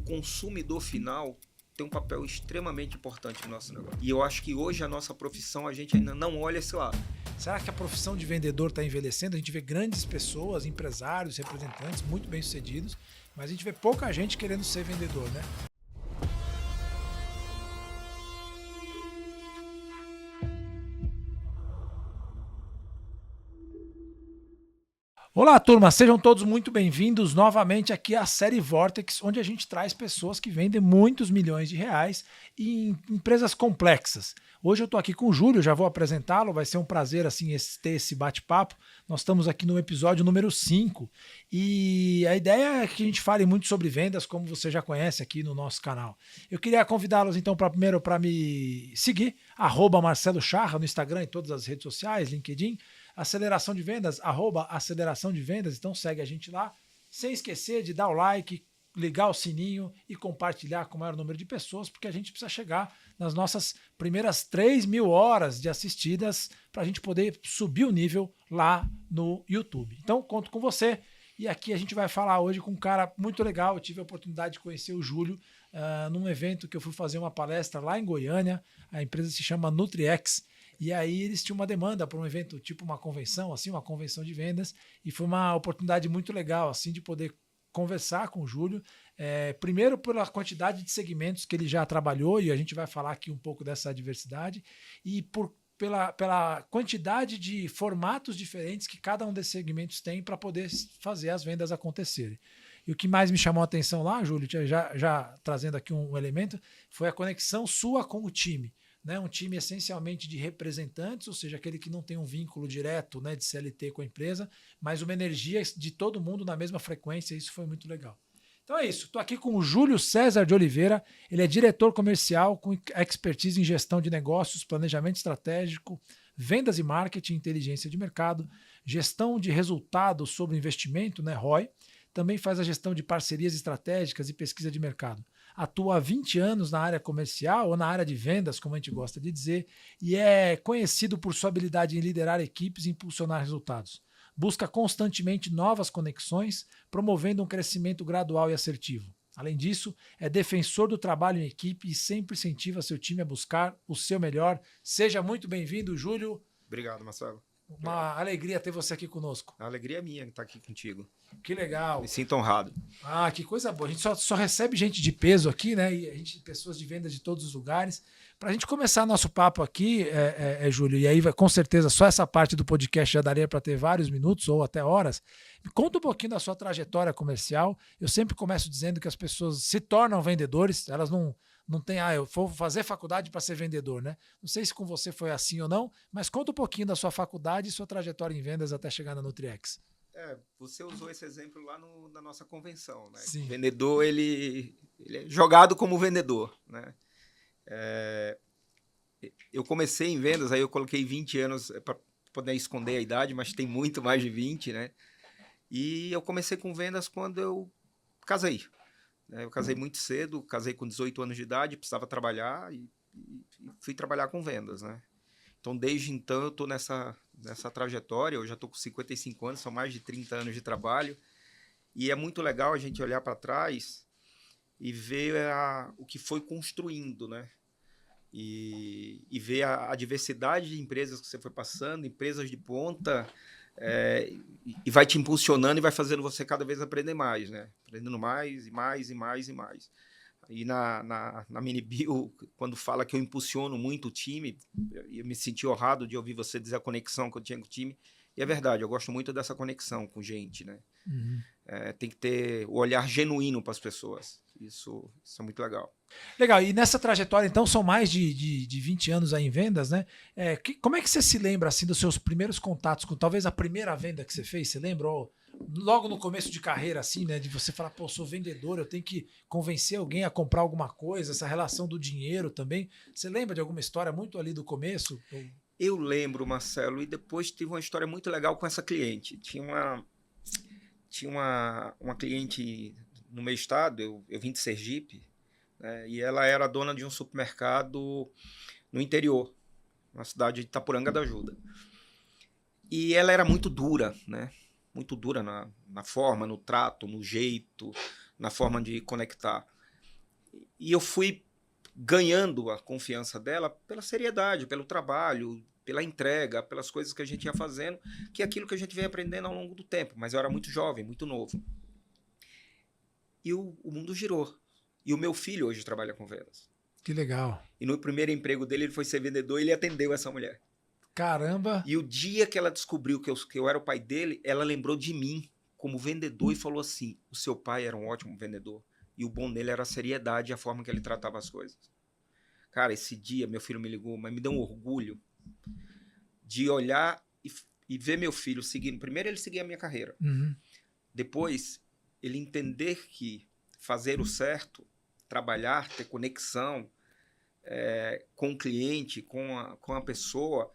consumidor final tem um papel extremamente importante no nosso negócio. E eu acho que hoje a nossa profissão, a gente ainda não olha esse lado. Será que a profissão de vendedor está envelhecendo? A gente vê grandes pessoas, empresários, representantes muito bem-sucedidos, mas a gente vê pouca gente querendo ser vendedor, né? Olá, turma, sejam todos muito bem-vindos novamente aqui à série Vortex, onde a gente traz pessoas que vendem muitos milhões de reais em empresas complexas. Hoje eu estou aqui com o Júlio, já vou apresentá-lo, vai ser um prazer assim ter esse bate-papo. Nós estamos aqui no episódio número 5 e a ideia é que a gente fale muito sobre vendas, como você já conhece aqui no nosso canal. Eu queria convidá-los então primeiro para me seguir, @Marcelo Charra no Instagram e todas as redes sociais, LinkedIn. Aceleração de Vendas, @aceleração de vendas, então segue a gente lá, sem esquecer de dar o like, ligar o sininho e compartilhar com o maior número de pessoas, porque a gente precisa chegar nas nossas primeiras 3.000 horas de assistidas para a gente poder subir o nível lá no YouTube. Então, conto com você. E aqui a gente vai falar hoje com um cara muito legal. Eu tive a oportunidade de conhecer o Júlio num evento que eu fui fazer uma palestra lá em Goiânia. A empresa se chama NutriX. E aí eles tinham uma demanda para um evento, tipo uma convenção, assim, uma convenção de vendas, e foi uma oportunidade muito legal, assim, de poder conversar com o Júlio, primeiro pela quantidade de segmentos que ele já trabalhou, e a gente vai falar aqui um pouco dessa diversidade, e pela quantidade de formatos diferentes que cada um desses segmentos tem para poder fazer as vendas acontecerem. E o que mais me chamou a atenção lá, Júlio, já trazendo aqui um elemento, foi a conexão sua com o time. Né, um time essencialmente de representantes, ou seja, aquele que não tem um vínculo direto, né, de CLT com a empresa, mas uma energia de todo mundo na mesma frequência, isso foi muito legal. Então é isso, estou aqui com o Júlio César de Oliveira, ele é diretor comercial com expertise em gestão de negócios, planejamento estratégico, vendas e marketing, inteligência de mercado, gestão de resultados sobre investimento, né, ROI, também faz a gestão de parcerias estratégicas e pesquisa de mercado. Atua há 20 anos na área comercial ou na área de vendas, como a gente gosta de dizer, e é conhecido por sua habilidade em liderar equipes e impulsionar resultados. Busca constantemente novas conexões, promovendo um crescimento gradual e assertivo. Além disso, é defensor do trabalho em equipe e sempre incentiva seu time a buscar o seu melhor. Seja muito bem-vindo, Júlio. Obrigado, Marcelo. Uma alegria ter você aqui conosco. A alegria é minha estar aqui contigo. Que legal. Me sinto honrado. Ah, que coisa boa. A gente só recebe gente de peso aqui, né? E pessoas de venda de todos os lugares. Para a gente começar nosso papo aqui, Júlio, e aí com certeza só essa parte do podcast já daria para ter vários minutos ou até horas. Conta um pouquinho da sua trajetória comercial. Eu sempre começo dizendo que as pessoas se tornam vendedores, elas não têm, eu vou fazer faculdade para ser vendedor, né? Não sei se com você foi assim ou não, mas conta um pouquinho da sua faculdade e sua trajetória em vendas até chegar na NutriX. Você usou esse exemplo lá na nossa convenção, né? Sim. O vendedor, ele é jogado como vendedor, né? Eu comecei em vendas, aí eu coloquei 20 anos para poder esconder a idade, mas tem muito mais de 20, né? E eu comecei com vendas quando eu casei. Eu casei muito cedo, casei com 18 anos de idade, precisava trabalhar e fui trabalhar com vendas, né? Então, desde então, eu estou nessa trajetória. Eu já estou com 55 anos, são mais de 30 anos de trabalho. E é muito legal a gente olhar para trás e ver o que foi construindo, né? E ver a diversidade de empresas que você foi passando, empresas de ponta, e vai te impulsionando e vai fazendo você cada vez aprender mais, né? Aprendendo mais e mais e mais e mais. E na MiniBio, quando fala que eu impulsiono muito o time, eu me senti honrado de ouvir você dizer a conexão que eu tinha com o time. E é verdade, eu gosto muito dessa conexão com gente, né? Uhum. Tem que ter o olhar genuíno para as pessoas. Isso é muito legal. Legal, e nessa trajetória, então, são mais de 20 anos aí em vendas, né? Como é que você se lembra, assim, dos seus primeiros contatos com talvez a primeira venda que você fez? Você lembra? Logo no começo de carreira, assim, né? De você falar, pô, sou vendedor, eu tenho que convencer alguém a comprar alguma coisa, essa relação do dinheiro também. Você lembra de alguma história muito ali do começo? Eu lembro, Marcelo, e depois tive uma história muito legal com essa cliente. Tinha uma cliente no meu estado, eu vim de Sergipe, né, e ela era dona de um supermercado no interior, na cidade de Itapuranga da Ajuda. E ela era muito dura, né? Muito dura na forma, no trato, no jeito, na forma de conectar. E eu fui ganhando a confiança dela pela seriedade, pelo trabalho, pela entrega, pelas coisas que a gente ia fazendo, que é aquilo que a gente vem aprendendo ao longo do tempo. Mas eu era muito jovem, muito novo. E o mundo girou. E o meu filho hoje trabalha com vendas. Que legal. E no primeiro emprego dele, ele foi ser vendedor e ele atendeu essa mulher. Caramba. E o dia que ela descobriu que eu era o pai dele, ela lembrou de mim como vendedor e falou assim, o seu pai era um ótimo vendedor. E o bom dele era a seriedade e a forma que ele tratava as coisas. Cara, esse dia meu filho me ligou, mas me deu um orgulho de olhar e ver meu filho seguindo. Primeiro ele seguia a minha carreira. Uhum. Depois ele entender que fazer o certo, trabalhar, ter conexão com o cliente, com a pessoa,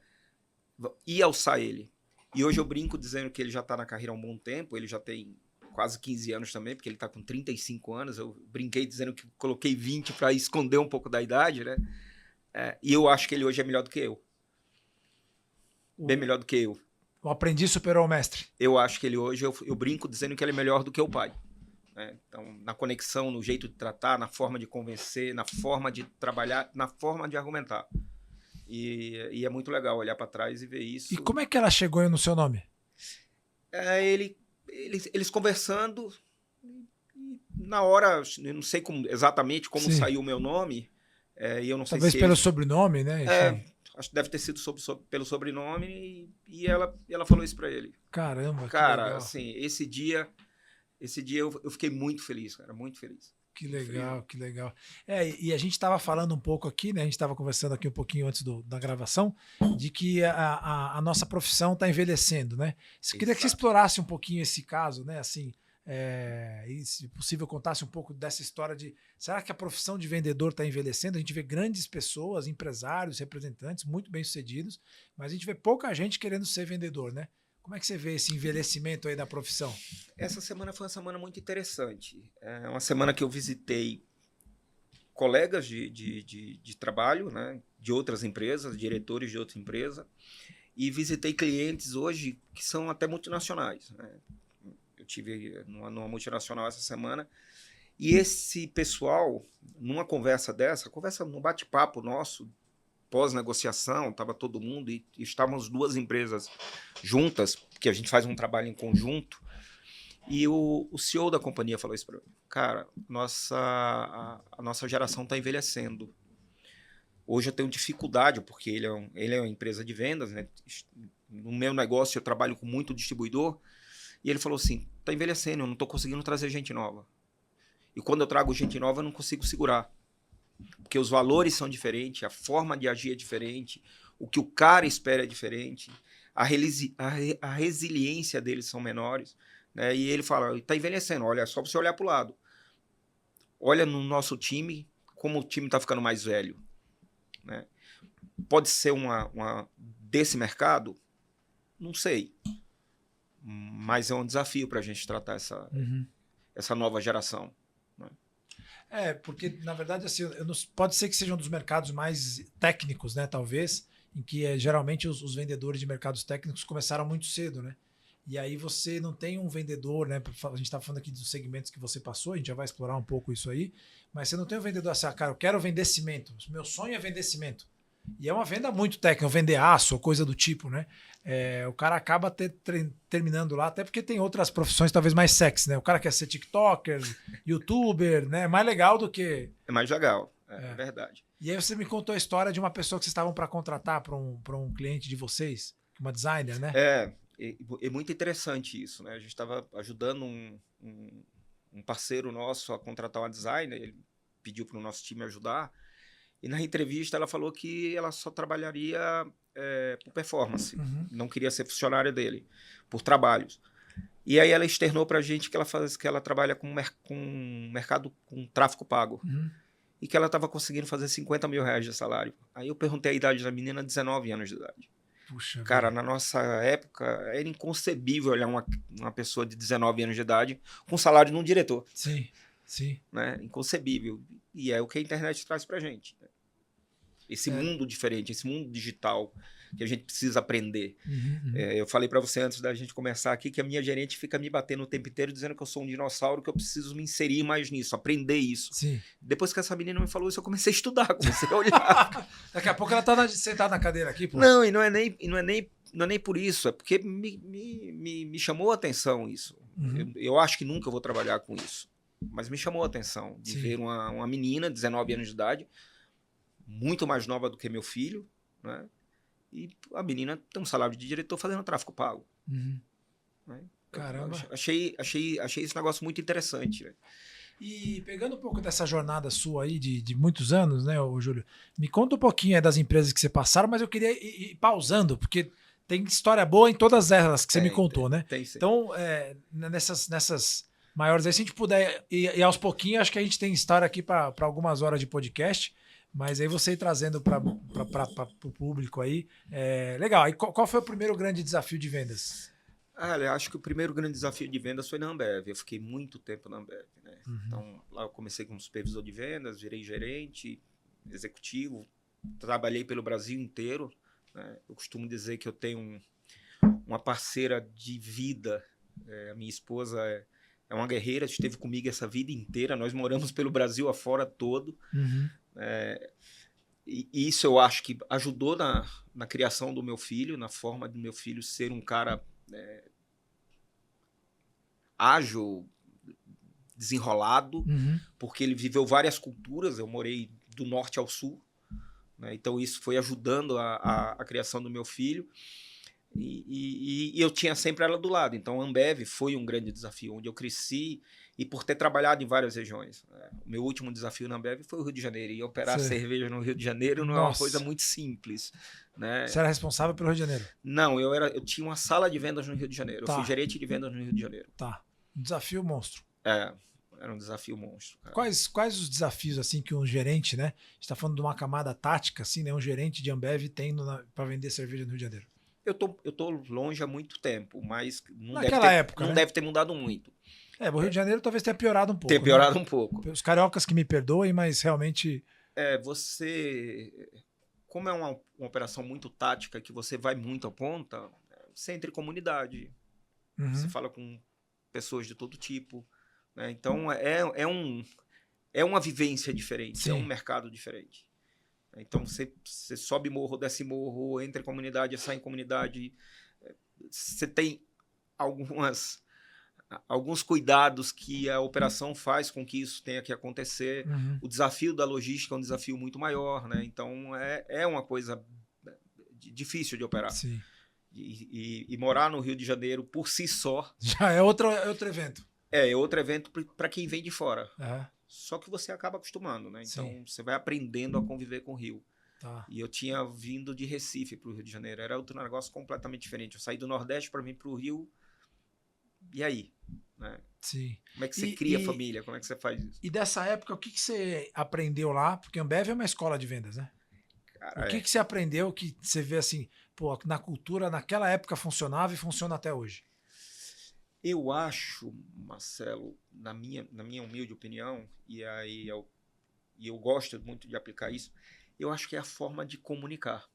ia alçar ele. E hoje eu brinco dizendo que ele já está na carreira há um bom tempo, ele já tem quase 15 anos também, porque ele está com 35 anos. Eu brinquei dizendo que coloquei 20 para esconder um pouco da idade, né? E eu acho que ele hoje é melhor do que eu. Bem melhor do que eu. O aprendiz superou o mestre. Eu acho que ele hoje, eu brinco dizendo que ele é melhor do que o pai. Né? Então, na conexão, no jeito de tratar, na forma de convencer, na forma de trabalhar, na forma de argumentar. E é muito legal olhar para trás e ver isso. E como é que ela chegou no seu nome? Eles conversando, na hora, eu não sei exatamente como Sim. saiu o meu nome, e eu não sei Talvez se pelo sobrenome, né? acho que deve ter sido pelo sobrenome, e ela falou isso para ele. Caramba, cara, que legal. Assim, esse dia eu fiquei muito feliz, cara, muito feliz. Que legal, que legal. E a gente estava falando um pouco aqui, né? A gente estava conversando aqui um pouquinho antes da gravação, de que a nossa profissão está envelhecendo, né? Eu queria que você explorasse um pouquinho esse caso, né? Assim, e se possível contasse um pouco dessa história de será que a profissão de vendedor está envelhecendo? A gente vê grandes pessoas, empresários, representantes muito bem-sucedidos, mas a gente vê pouca gente querendo ser vendedor, né? Como é que você vê esse envelhecimento aí da profissão? Essa semana foi uma semana muito interessante. É uma semana que eu visitei colegas de trabalho, né, de outras empresas, diretores de outra empresa, e visitei clientes hoje que são até multinacionais. Né? Eu tive numa multinacional essa semana, e esse pessoal, numa conversa num bate-papo nosso, pós-negociação, estava todo mundo e estávamos duas empresas juntas, porque a gente faz um trabalho em conjunto, e o CEO da companhia falou isso para mim. Cara, a nossa geração está envelhecendo. Hoje eu tenho dificuldade, porque ele é uma empresa de vendas, né? No meu negócio eu trabalho com muito distribuidor, e ele falou assim, está envelhecendo, eu não estou conseguindo trazer gente nova. E quando eu trago gente nova, eu não consigo segurar. Porque os valores são diferentes, a forma de agir é diferente, o que o cara espera é diferente, a resiliência deles são menores. Né? E ele fala, está envelhecendo, olha, é só você olhar para o lado. Olha no nosso time, como o time está ficando mais velho. Né? Pode ser uma desse mercado? Não sei. Mas é um desafio para a gente tratar essa nova geração. Porque, na verdade, assim, pode ser que seja um dos mercados mais técnicos, né? Talvez, em que geralmente os vendedores de mercados técnicos começaram muito cedo, né? E aí você não tem um vendedor, né? A gente está falando aqui dos segmentos que você passou, a gente já vai explorar um pouco isso aí, mas você não tem um vendedor assim, cara, eu quero vender cimento, meu sonho é vender cimento. E é uma venda muito técnica, vender aço ou coisa do tipo, né? O cara acaba terminando lá, até porque tem outras profissões talvez mais sexy, né? O cara quer ser TikToker, YouTuber, né? É mais legal do que... É mais legal, é verdade. E aí você me contou a história de uma pessoa que vocês estavam para contratar para um cliente de vocês, uma designer, né? É muito interessante isso, né? A gente estava ajudando um parceiro nosso a contratar uma designer, ele pediu para o nosso time ajudar, e na entrevista ela falou que ela só trabalharia por performance, não queria ser funcionária dele, por trabalhos. E aí ela externou para a gente que ela trabalha com mercado com tráfego pago, e que ela estava conseguindo fazer R$50 mil de salário. Aí eu perguntei a idade da menina, 19 anos de idade. Puxa, cara, na nossa época era inconcebível olhar uma pessoa de 19 anos de idade com salário de um diretor. Sim, sim. Né? Inconcebível. E é o que a internet traz pra gente. Né? Esse mundo diferente, esse mundo digital, que a gente precisa aprender. Eu falei para você antes da gente começar aqui que a minha gerente fica me batendo o tempo inteiro dizendo que eu sou um dinossauro, que eu preciso me inserir mais nisso, aprender isso. Sim. Depois que essa menina me falou isso, eu comecei a estudar, comecei a olhar. Daqui a pouco ela tá sentada na cadeira aqui, pô. Não, e não é nem por isso, é porque me chamou a atenção isso. Eu acho que nunca vou trabalhar com isso, mas me chamou a atenção de ver uma menina, 19 anos de idade, muito mais nova do que meu filho, né? E a menina tem um salário de diretor fazendo tráfico pago. Né? Caramba. Achei esse negócio muito interessante. Né? E pegando um pouco dessa jornada sua aí de muitos anos, né, Júlio? Me conta um pouquinho aí das empresas que você passaram, mas eu queria ir pausando, porque tem história boa em todas elas que você me contou, né? Tem sim. Então, nessas maiores aí, se a gente puder ir aos pouquinhos, acho que a gente tem história aqui para algumas horas de podcast. Mas aí você ir trazendo para o público aí. Legal. E qual foi o primeiro grande desafio de vendas? Eu acho que o primeiro grande desafio de vendas foi na Ambev. Eu fiquei muito tempo na Ambev. Né? Então, lá eu comecei como supervisor de vendas, virei gerente, executivo, trabalhei pelo Brasil inteiro. Né? Eu costumo dizer que eu tenho uma parceira de vida. A minha esposa é uma guerreira, esteve comigo essa vida inteira. Nós moramos pelo Brasil afora todo. E isso eu acho que ajudou na criação do meu filho, na forma do meu filho ser um cara ágil, desenrolado, porque ele viveu várias culturas. Eu morei do norte ao sul, né? Então isso foi ajudando a criação do meu filho. E eu tinha sempre ela do lado. Então a Ambev foi um grande desafio, onde eu cresci, e por ter trabalhado em várias regiões. O meu último desafio na Ambev foi o Rio de Janeiro, e operar cerveja no Rio de Janeiro não é uma coisa muito simples. Né? Você era responsável pelo Rio de Janeiro? Não, eu tinha uma sala de vendas no Rio de Janeiro. Eu fui gerente de vendas no Rio de Janeiro. Tá. Um desafio monstro. Era um desafio monstro. Cara. Quais os desafios assim que um gerente, né? A gente está falando de uma camada tática, assim, né? Um gerente de Ambev tem para vender cerveja no Rio de Janeiro. Eu tô longe há muito tempo, mas não deve ter mudado muito. O Rio de Janeiro talvez tenha piorado um pouco. Tem piorado um pouco. Os cariocas que me perdoem, mas realmente... Como é uma operação muito tática, que você vai muito à ponta, você entra em comunidade, você fala com pessoas de todo tipo, né? Então é uma vivência diferente, é um mercado diferente. Então você sobe morro, desce morro, entra em comunidade, sai em comunidade. Você tem alguns cuidados que a operação faz com que isso tenha que acontecer. O desafio da logística é um desafio muito maior, né? Então é uma coisa difícil de operar. Sim. E morar no Rio de Janeiro por si só... Já é outro evento. É outro evento para quem vem de fora. Só que você acaba acostumando, né? Então você vai aprendendo a conviver com o Rio. E eu tinha vindo de Recife para o Rio de Janeiro. Era outro negócio completamente diferente. Eu saí do Nordeste para vir para o Rio. E aí? Né? Sim. Como é que você cria família? Como é que você faz isso? E dessa época, o que você aprendeu lá? Porque a Ambev é uma escola de vendas, né? Cara, o que você aprendeu que você vê assim, pô, na cultura, naquela época funcionava e funciona até hoje? Eu acho, Marcelo, na minha humilde opinião, e aí eu gosto muito de aplicar isso, eu acho que é a forma de comunicar.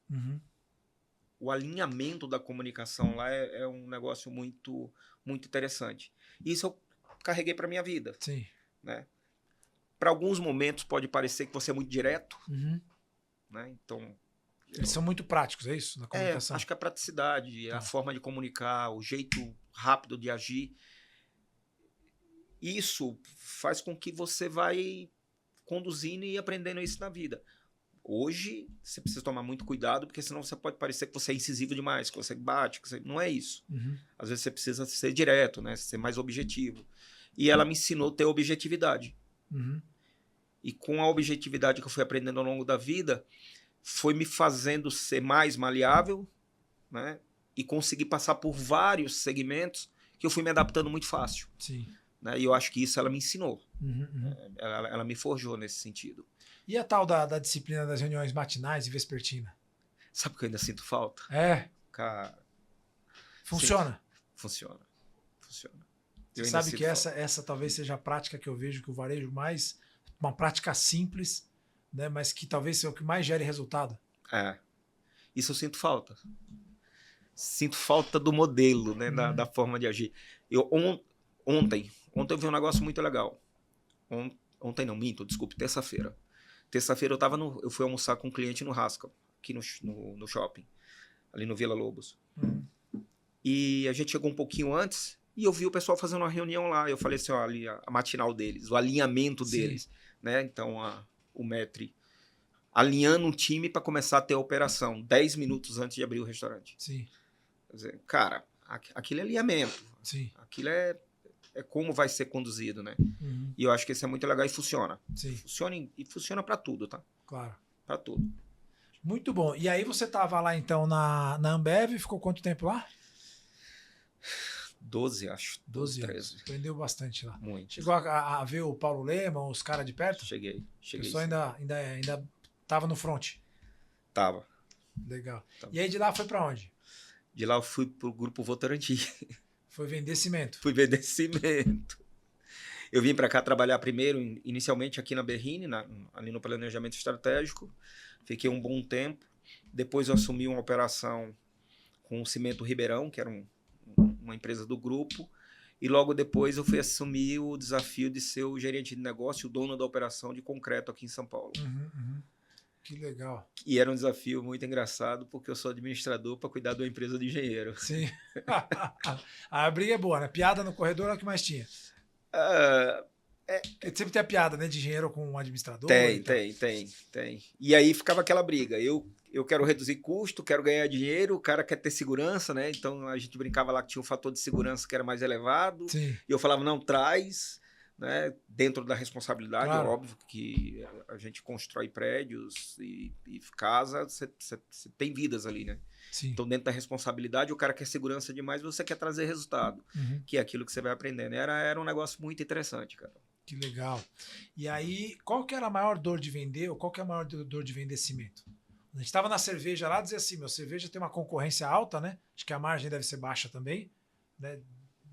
O alinhamento da comunicação lá é um negócio muito, muito interessante. Isso eu carreguei para minha vida. Sim. Né? Para alguns momentos pode parecer que você é muito direto. Né? Então, eles são muito práticos, é isso? Na comunicação? Acho que a praticidade, a forma de comunicar, o jeito rápido de agir, isso faz com que você vai conduzindo e aprendendo isso na vida. Hoje, você precisa tomar muito cuidado, porque senão você pode parecer que você é incisivo demais, que você bate, que você... não é isso. Às vezes você precisa ser direto, né? Ser mais objetivo. E ela me ensinou a ter objetividade. E com a objetividade que eu fui aprendendo ao longo da vida, foi me fazendo ser mais maleável, né? E conseguir passar por vários segmentos que eu fui me adaptando muito fácil. Sim. Né? E eu acho que isso ela me ensinou. Ela me forjou nesse sentido. E a tal da disciplina das reuniões matinais e vespertina? Sabe o que eu ainda sinto falta? Cara. Funciona? Funciona. Você sabe que essa talvez seja a prática que eu vejo que o varejo mais... Uma prática simples, né, mas que talvez seja o que mais gere resultado. Isso eu sinto falta. Sinto falta do modelo, né? Da forma de agir. Ontem eu vi um negócio muito legal. Ontem não, minto, desculpe, terça-feira. Terça-feira eu fui almoçar com um cliente no Haskell, aqui no shopping, ali no Vila Lobos. E a gente chegou um pouquinho antes e eu vi o pessoal fazendo uma reunião lá. Eu falei assim, ó, ali a matinal deles, o alinhamento deles, né? Então, o Metri alinhando um time para começar a ter a operação 10 minutos antes de abrir o restaurante. Sim. Quer dizer, cara, aquilo é alinhamento. Sim. Aquilo é como vai ser conduzido, né? E eu acho que isso é muito legal e funciona. Sim. Funciona para tudo, tá? Claro. Para tudo. Muito bom. E aí você tava lá, então, na Ambev, ficou quanto tempo lá? 12, acho. 12 13. anos. Aprendeu bastante lá. Muito. Chegou a ver o Paulo Lema, os caras de perto? Cheguei. O pessoal ainda tava no front. Tava. Legal. Tava. E aí de lá foi para onde? De lá eu fui pro Grupo Votorantim. Foi vender cimento. Fui vender cimento. Eu vim para cá trabalhar primeiro, inicialmente aqui na Berrine, ali no planejamento estratégico. Fiquei um bom tempo. Depois eu assumi uma operação com o Cimento Ribeirão, que era uma empresa do grupo. E logo depois eu fui assumir o desafio de ser o gerente de negócio, o dono da operação de concreto aqui em São Paulo. Que legal. E era um desafio muito engraçado, porque eu sou administrador para cuidar de uma empresa de engenheiro. Sim. A briga é boa, né? Piada no corredor é o que mais tinha. Sempre tem a piada, né? De engenheiro com um administrador. Tem. E aí ficava aquela briga. Eu quero reduzir custo, quero ganhar dinheiro, o cara quer ter segurança, né? Então a gente brincava lá que tinha um fator de segurança que era mais elevado. Sim. E eu falava, não, traz, né? Dentro da responsabilidade, claro. Óbvio que a gente constrói prédios e casa, você tem vidas ali, né? Sim. Então, dentro da responsabilidade, o cara quer segurança demais, você quer trazer resultado, que é aquilo que você vai aprendendo. Era um negócio muito interessante, cara. Que legal. E aí, qual que era a maior dor de vender, ou qual que é a maior dor de vender cimento? A gente estava na cerveja lá, dizia assim, cerveja tem uma concorrência alta, né? Acho que a margem deve ser baixa também, né?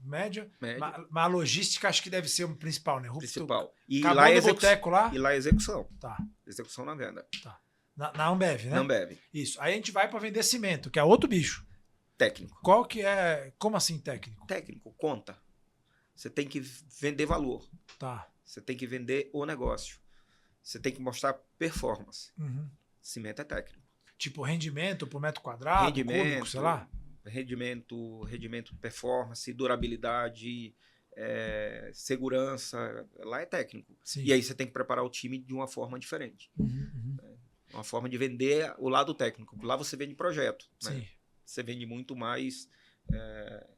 Média. Mas a logística acho que deve ser o principal, né? Principal. E acabou lá no boteco lá? E lá a execução. Tá. Execução na venda. Tá. Na Ambev, né? Na Ambev. Isso. Aí a gente vai para vender cimento, que é outro bicho. Técnico. Qual que é... Como assim técnico? Técnico, conta. Você tem que vender valor. Tá. Você tem que vender o negócio. Você tem que mostrar performance. Cimento é técnico. Tipo rendimento por metro quadrado, cúbico, sei lá? Rendimento, performance, durabilidade, segurança. Lá é técnico. Sim. E aí você tem que preparar o time de uma forma diferente. Uma forma de vender o lado técnico. Lá você vende projeto. Sim. Né? Você vende muito mais...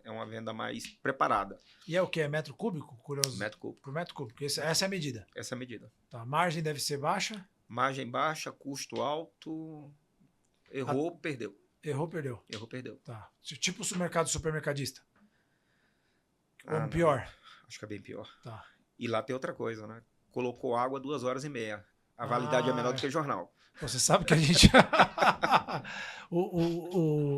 É uma venda mais preparada. E é o que? É metro cúbico? Curioso. Metro cúbico. Por metro cúbico. Essa é a medida. Essa é a medida. Tá. Margem deve ser baixa. Margem baixa, custo alto. Errou, perdeu. Errou, perdeu. Errou, perdeu. Tá. Tipo o mercado supermercadista. Ou Não. pior? Acho que é bem pior. Tá. E lá tem outra coisa, né? Colocou água 2h30. A validade é menor do que jornal. Você sabe que a gente...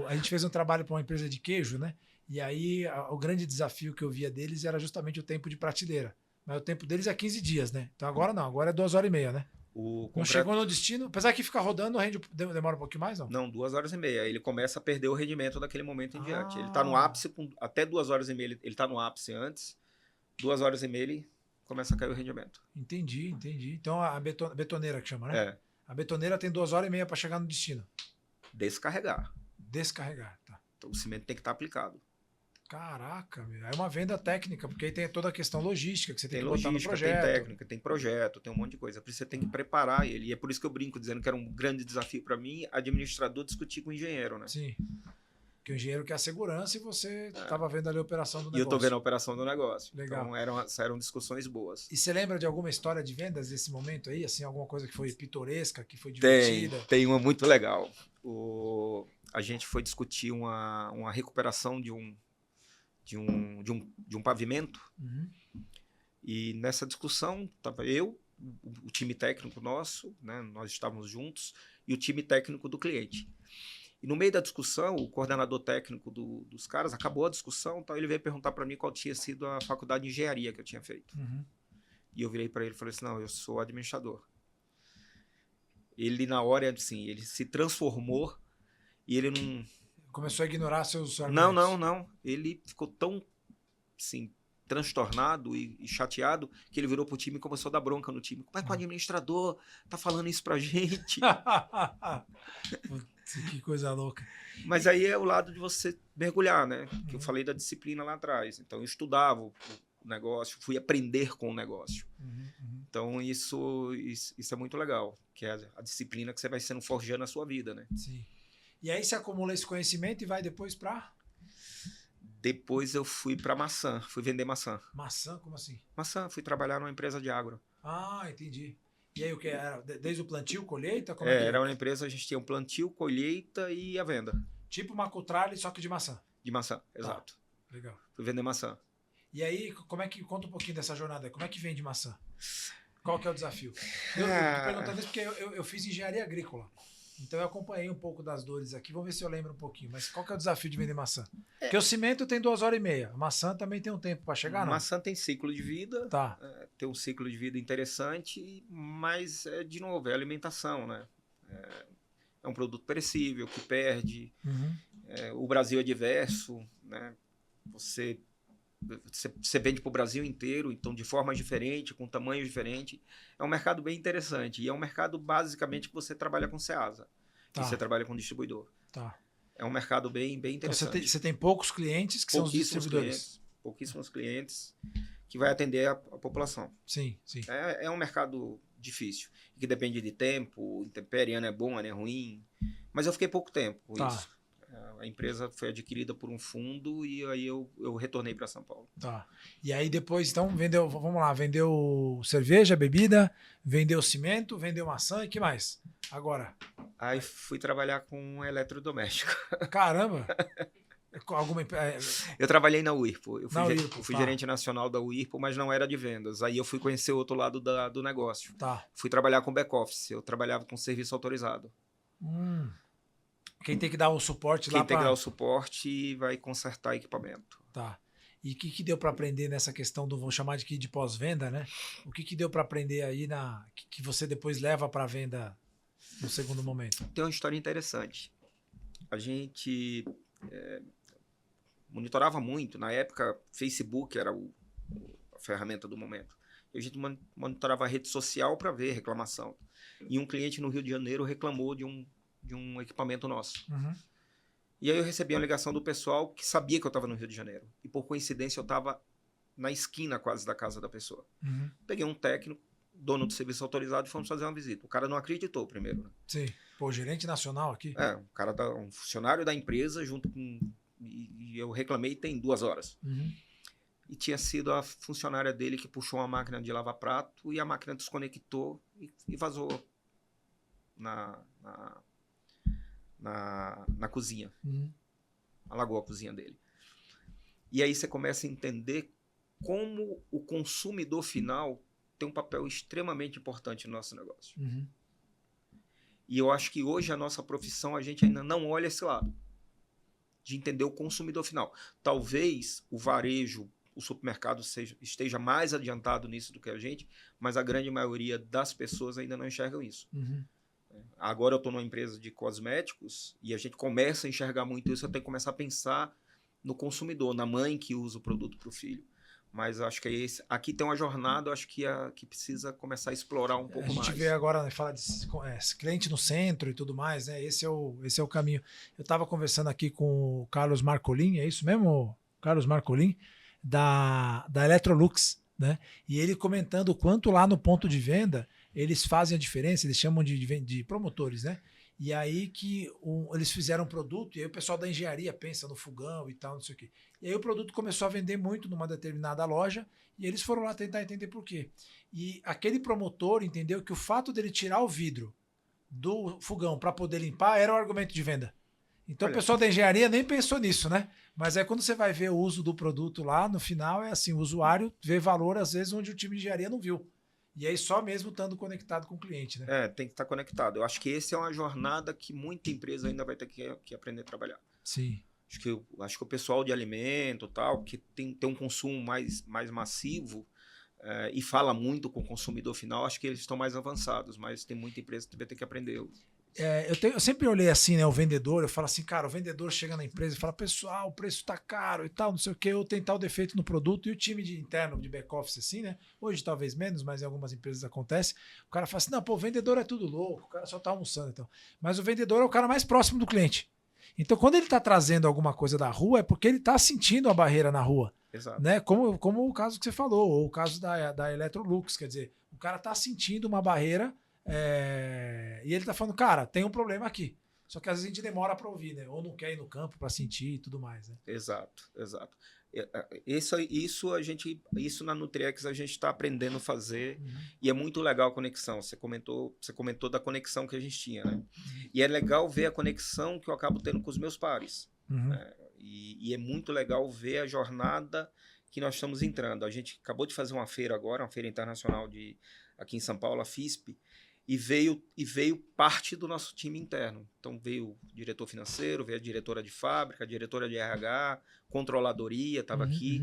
a gente fez um trabalho para uma empresa de queijo, né? E aí o grande desafio que eu via deles era justamente o tempo de prateleira. Mas o tempo deles é 15 dias, né? Então agora não, agora é 2h30, né? Não chegou no destino, apesar que fica rodando, demora um pouquinho mais, não? Não, 2h30. Ele começa a perder o rendimento daquele momento em diante. Ele está no ápice, até 2h30 ele está no ápice antes. 2h30 ele começa a cair o rendimento. Entendi. Então a betoneira que chama, né? É. A betoneira tem 2h30 para chegar no destino. Descarregar. Tá. Então o cimento tem que estar aplicado. Caraca, meu. É uma venda técnica, porque aí tem toda a questão logística que você tem que logística, botar no projeto. Tem técnica, tem projeto, tem um monte de coisa. Por isso você tem que preparar ele. E é por isso que eu brinco dizendo que era um grande desafio para mim, administrador, discutir com o engenheiro, né? Sim. Porque o engenheiro quer a segurança e você estava vendo ali a operação do negócio. E eu estou vendo a operação do negócio. Legal. Então eram discussões boas. E você lembra de alguma história de vendas desse momento aí? Assim, alguma coisa que foi pitoresca, que foi divertida? Tem uma muito legal. A gente foi discutir uma recuperação de um pavimento. E nessa discussão estava eu, o time técnico nosso, né, nós estávamos juntos, e o time técnico do cliente. E no meio da discussão, o coordenador técnico dos caras acabou a discussão, então ele veio perguntar para mim qual tinha sido a faculdade de engenharia que eu tinha feito. E eu virei para ele e falei assim, não, eu sou administrador. Ele na hora, assim, ele se transformou E ele não... Começou a ignorar seus Não, argumentos. não. Ele ficou tão, assim, transtornado e chateado que ele virou pro time e começou a dar bronca no time. Como é que o administrador tá falando isso pra gente? Putz, que coisa louca. Mas aí é o lado de você mergulhar, né? Que eu Uhum. falei da disciplina lá atrás. Então eu estudava o negócio, fui aprender com o negócio. Uhum. Então isso é muito legal, que é a disciplina que você vai sendo forjando na sua vida, né? Sim. E aí você acumula esse conhecimento e vai depois para Depois eu fui para maçã, fui vender maçã. maçã, como assim? Maçã, fui trabalhar numa empresa de agro. Ah, entendi. E aí o que era? Desde o plantio, colheita, como é que Era uma empresa, a gente tinha um plantio, colheita e a venda Tipo uma cutrale, só que de maçã. de maçã, exato. Legal. Fui vender maçã. E aí, como é que conta um pouquinho dessa jornada? Como é que vende maçã? Qual que é o desafio? Eu tô perguntando isso porque eu fiz engenharia agrícola. Então eu acompanhei um pouco das dores aqui. Vamos ver se eu lembro um pouquinho. Mas qual que é o desafio de vender maçã? Porque o cimento tem 2 horas e meia. A maçã também tem um tempo para chegar, não? Maçã tem ciclo de vida, Tá. tem um ciclo de vida interessante, mas, de novo, é alimentação, né? É um produto perecível, que perde. Uhum. O Brasil é diverso, né? Você vende para o Brasil inteiro, então de formas diferentes, com tamanhos diferentes. É um mercado bem interessante. E é um mercado, basicamente, que você trabalha com Ceasa. Tá. E você trabalha com distribuidor. Tá. É um mercado bem interessante. Então você tem poucos clientes que são os distribuidores. Pouquíssimos clientes que vai atender a população. Sim, sim. É um mercado difícil, que depende de tempo, intempérie, ano é bom, ano é ruim. Mas eu fiquei pouco tempo com isso. A empresa foi adquirida por um fundo e aí eu retornei para São Paulo. Tá. E aí depois, então, vendeu, vamos lá, vendeu cerveja, bebida, vendeu cimento, vendeu maçã e que mais? Agora. Aí fui trabalhar com eletrodoméstico. Caramba! Eu trabalhei na Whirlpool. Eu fui tá. gerente nacional da Whirlpool, mas não era de vendas. Aí eu fui conhecer o outro lado do negócio. Tá. Fui trabalhar com back-office. Eu trabalhava com serviço autorizado. Quem tem que dar o suporte lá Quem tem que dar o suporte e vai consertar equipamento. Tá. E o que deu para aprender nessa questão do, vamos chamar de pós-venda, né? O que deu para aprender aí que você depois leva para a venda no segundo momento? Tem uma história interessante. A gente monitorava muito. Na época, Facebook era a ferramenta do momento. E a gente monitorava a rede social para ver reclamação. E um cliente no Rio de Janeiro reclamou de um equipamento nosso. Uhum. E aí eu recebi uma ligação do pessoal que sabia que eu estava no Rio de Janeiro. E por coincidência eu estava na esquina quase da casa da pessoa. Uhum. Peguei um técnico, dono do serviço autorizado, e fomos fazer uma visita. O cara não acreditou primeiro. Né? Sim. Pô, gerente nacional aqui? Um funcionário da empresa junto com... E eu reclamei tem 2 horas. Uhum. E tinha sido a funcionária dele que puxou uma máquina de lavar prato e a máquina desconectou e vazou na cozinha. Uhum. Alagou a cozinha dele. E aí você começa a entender como o consumidor final tem um papel extremamente importante no nosso negócio. Uhum. E eu acho que hoje a nossa profissão, a gente ainda não olha esse lado. De entender o consumidor final. Talvez o varejo, o supermercado esteja mais adiantado nisso do que a gente, mas a grande maioria das pessoas ainda não enxergam isso. Uhum. Agora eu estou numa empresa de cosméticos e a gente começa a enxergar muito isso, eu tenho que começar a pensar no consumidor, na mãe que usa o produto para o filho. Mas acho que aqui tem uma jornada, acho que precisa começar a explorar um pouco mais. A gente vê agora, né, falar de cliente no centro e tudo mais, né? Esse é o caminho. Eu estava conversando aqui com o Carlos Marcolin, é isso mesmo, Carlos Marcolin, da Electrolux, né? E ele comentando o quanto lá no ponto de venda eles fazem a diferença, eles chamam de promotores, né? E aí que eles fizeram um produto, e aí o pessoal da engenharia pensa no fogão e tal, não sei o quê. E aí o produto começou a vender muito numa determinada loja, e eles foram lá tentar entender por quê. E aquele promotor entendeu que o fato dele tirar o vidro do fogão para poder limpar era o argumento de venda. Então o pessoal da engenharia nem pensou nisso, né? Mas aí quando você vai ver o uso do produto lá, no final é assim, o usuário vê valor às vezes onde o time de engenharia não viu. E aí só mesmo estando conectado com o cliente, né? Tem que estar conectado. Eu acho que essa é uma jornada que muita empresa ainda vai ter que aprender a trabalhar. Sim. Acho que o pessoal de alimento, tal, que tem um consumo mais massivo e fala muito com o consumidor final, acho que eles estão mais avançados, mas tem muita empresa que vai ter que aprender Eu sempre olhei assim, né? O vendedor, eu falo assim, cara, o vendedor chega na empresa e fala, pessoal, o preço tá caro e tal, não sei o quê, ou tem tal defeito no produto, e o time interno de back-office, assim, né? Hoje talvez menos, mas em algumas empresas acontece. O cara fala assim, não, pô, o vendedor é tudo louco, o cara só tá almoçando, então. Mas o vendedor é o cara mais próximo do cliente. Então, quando ele tá trazendo alguma coisa da rua, é porque ele tá sentindo a barreira na rua. Exato. Né? Como o caso que você falou, ou o caso da Electrolux, quer dizer, o cara tá sentindo uma barreira. E ele tá falando, cara, tem um problema aqui. Só que às vezes a gente demora para ouvir, né? Ou não quer ir no campo para sentir e tudo mais, né? Exato. Isso na Nutriex a gente está aprendendo a fazer e é muito legal a conexão. Você comentou da conexão que a gente tinha, né? E é legal ver a conexão que eu acabo tendo com os meus pares. Né? E é muito legal ver a jornada que nós estamos entrando. A gente acabou de fazer uma feira agora, uma feira internacional aqui em São Paulo, a FISP, e veio parte do nosso time interno. Então veio o diretor financeiro, veio a diretora de fábrica, a diretora de RH, controladoria, estava aqui.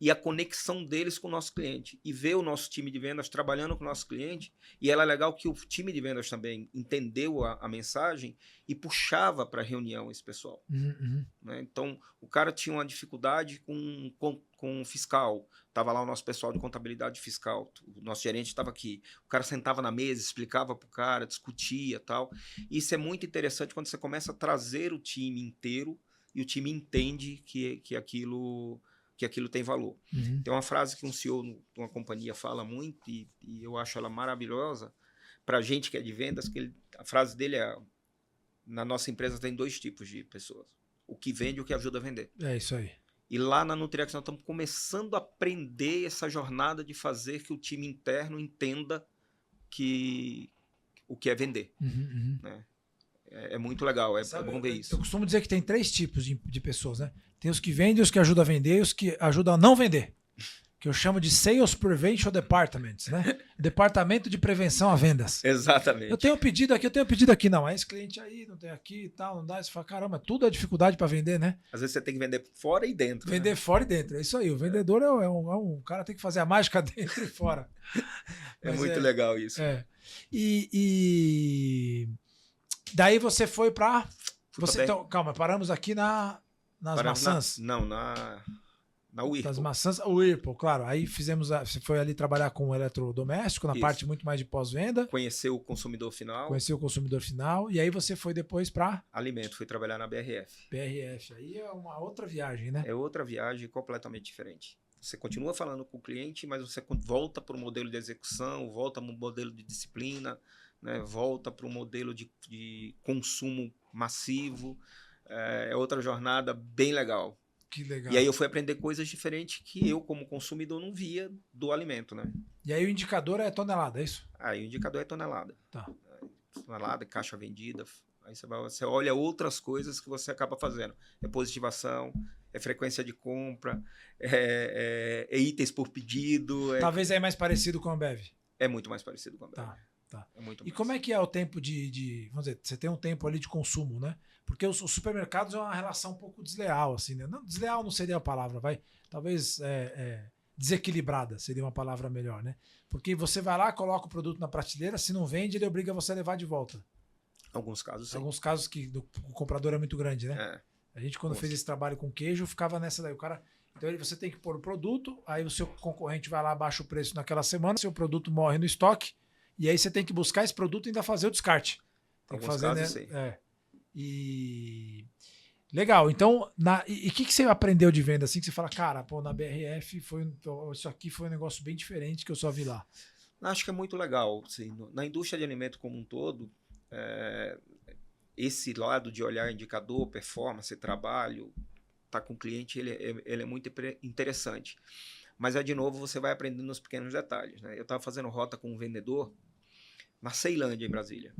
E a conexão deles com o nosso cliente. E ver o nosso time de vendas trabalhando com o nosso cliente. E era legal que o time de vendas também entendeu a mensagem e puxava para a reunião esse pessoal. Né? Então, o cara tinha uma dificuldade com o fiscal. Estava lá o nosso pessoal de contabilidade fiscal. O nosso gerente estava aqui. O cara sentava na mesa, explicava para o cara, discutia tal. E isso é muito interessante quando você começa a trazer o time inteiro e o time entende que aquilo tem valor. Tem uma frase que um CEO de uma companhia fala muito e eu acho ela maravilhosa para a gente que é de vendas, a frase dele é: na nossa empresa tem 2 tipos de pessoas, o que vende e o que ajuda a vender. É isso aí. E lá na Nutriex nós estamos começando a aprender essa jornada de fazer que o time interno entenda o que é vender. Né? É muito legal, é bom ver isso. Eu costumo dizer que tem 3 tipos de pessoas, né? Tem os que vendem, os que ajudam a vender e os que ajudam a não vender. Que eu chamo de Sales Prevention Departments, né? Departamento de Prevenção a Vendas. Exatamente. Eu tenho um pedido aqui, não. Esse cliente aí, não tem aqui e tal, não dá. Você fala, caramba, tudo é dificuldade para vender, né? Às vezes você tem que vender fora e dentro. Vender fora e dentro, é isso aí. O vendedor o cara tem que fazer a mágica dentro e fora. É muito legal isso. E daí você foi para... Então, calma, paramos aqui nas maçãs. Na Whirlpool. Das maçãs, o Whirlpool, claro. Aí você foi ali trabalhar com o eletrodoméstico, na parte muito mais de pós-venda. Conheceu o consumidor final. E aí você foi depois para... Alimento, fui trabalhar na BRF. BRF, aí é uma outra viagem, né? É outra viagem completamente diferente. Você continua falando com o cliente, mas você volta para o modelo de execução, volta para o modelo de disciplina, né? Volta para o modelo de consumo massivo. É outra jornada bem legal. Que legal. E aí eu fui aprender coisas diferentes que eu, como consumidor, não via do alimento, né? E aí o indicador é tonelada, é isso? Aí o indicador é tonelada. Tá. Tonelada, caixa vendida. Aí você olha outras coisas que você acaba fazendo. É positivação, é frequência de compra, é itens por pedido. Talvez é mais parecido com a Ambev. É muito mais parecido com a Ambev. Tá. É muito e como é que é o tempo vamos dizer, você tem um tempo ali de consumo, né? Porque os supermercados é uma relação um pouco desleal, assim, né? Não, desleal não seria a palavra, talvez desequilibrada seria uma palavra melhor, né? Porque você vai lá, coloca o produto na prateleira, se não vende, ele obriga você a levar de volta. Alguns casos, sim. Alguns casos que o comprador é muito grande, né? A gente, quando fez esse trabalho com queijo, ficava nessa daí. O cara... Então, você tem que pôr o produto, aí o seu concorrente vai lá, baixa o preço naquela semana, seu produto morre no estoque, e aí você tem que buscar esse produto e ainda fazer o descarte. Tem que fazer, casos, sim. E... Legal. Então, e o que você aprendeu de venda assim que você fala, cara, pô, na BRF isso aqui foi um negócio bem diferente que eu só vi lá? Acho que é muito legal. Assim, na indústria de alimento como um todo, esse lado de olhar indicador, performance, trabalho, tá com o cliente, ele é muito interessante. Mas, de novo, você vai aprendendo nos pequenos detalhes. Né? Eu estava fazendo rota com um vendedor na Ceilândia, em Brasília.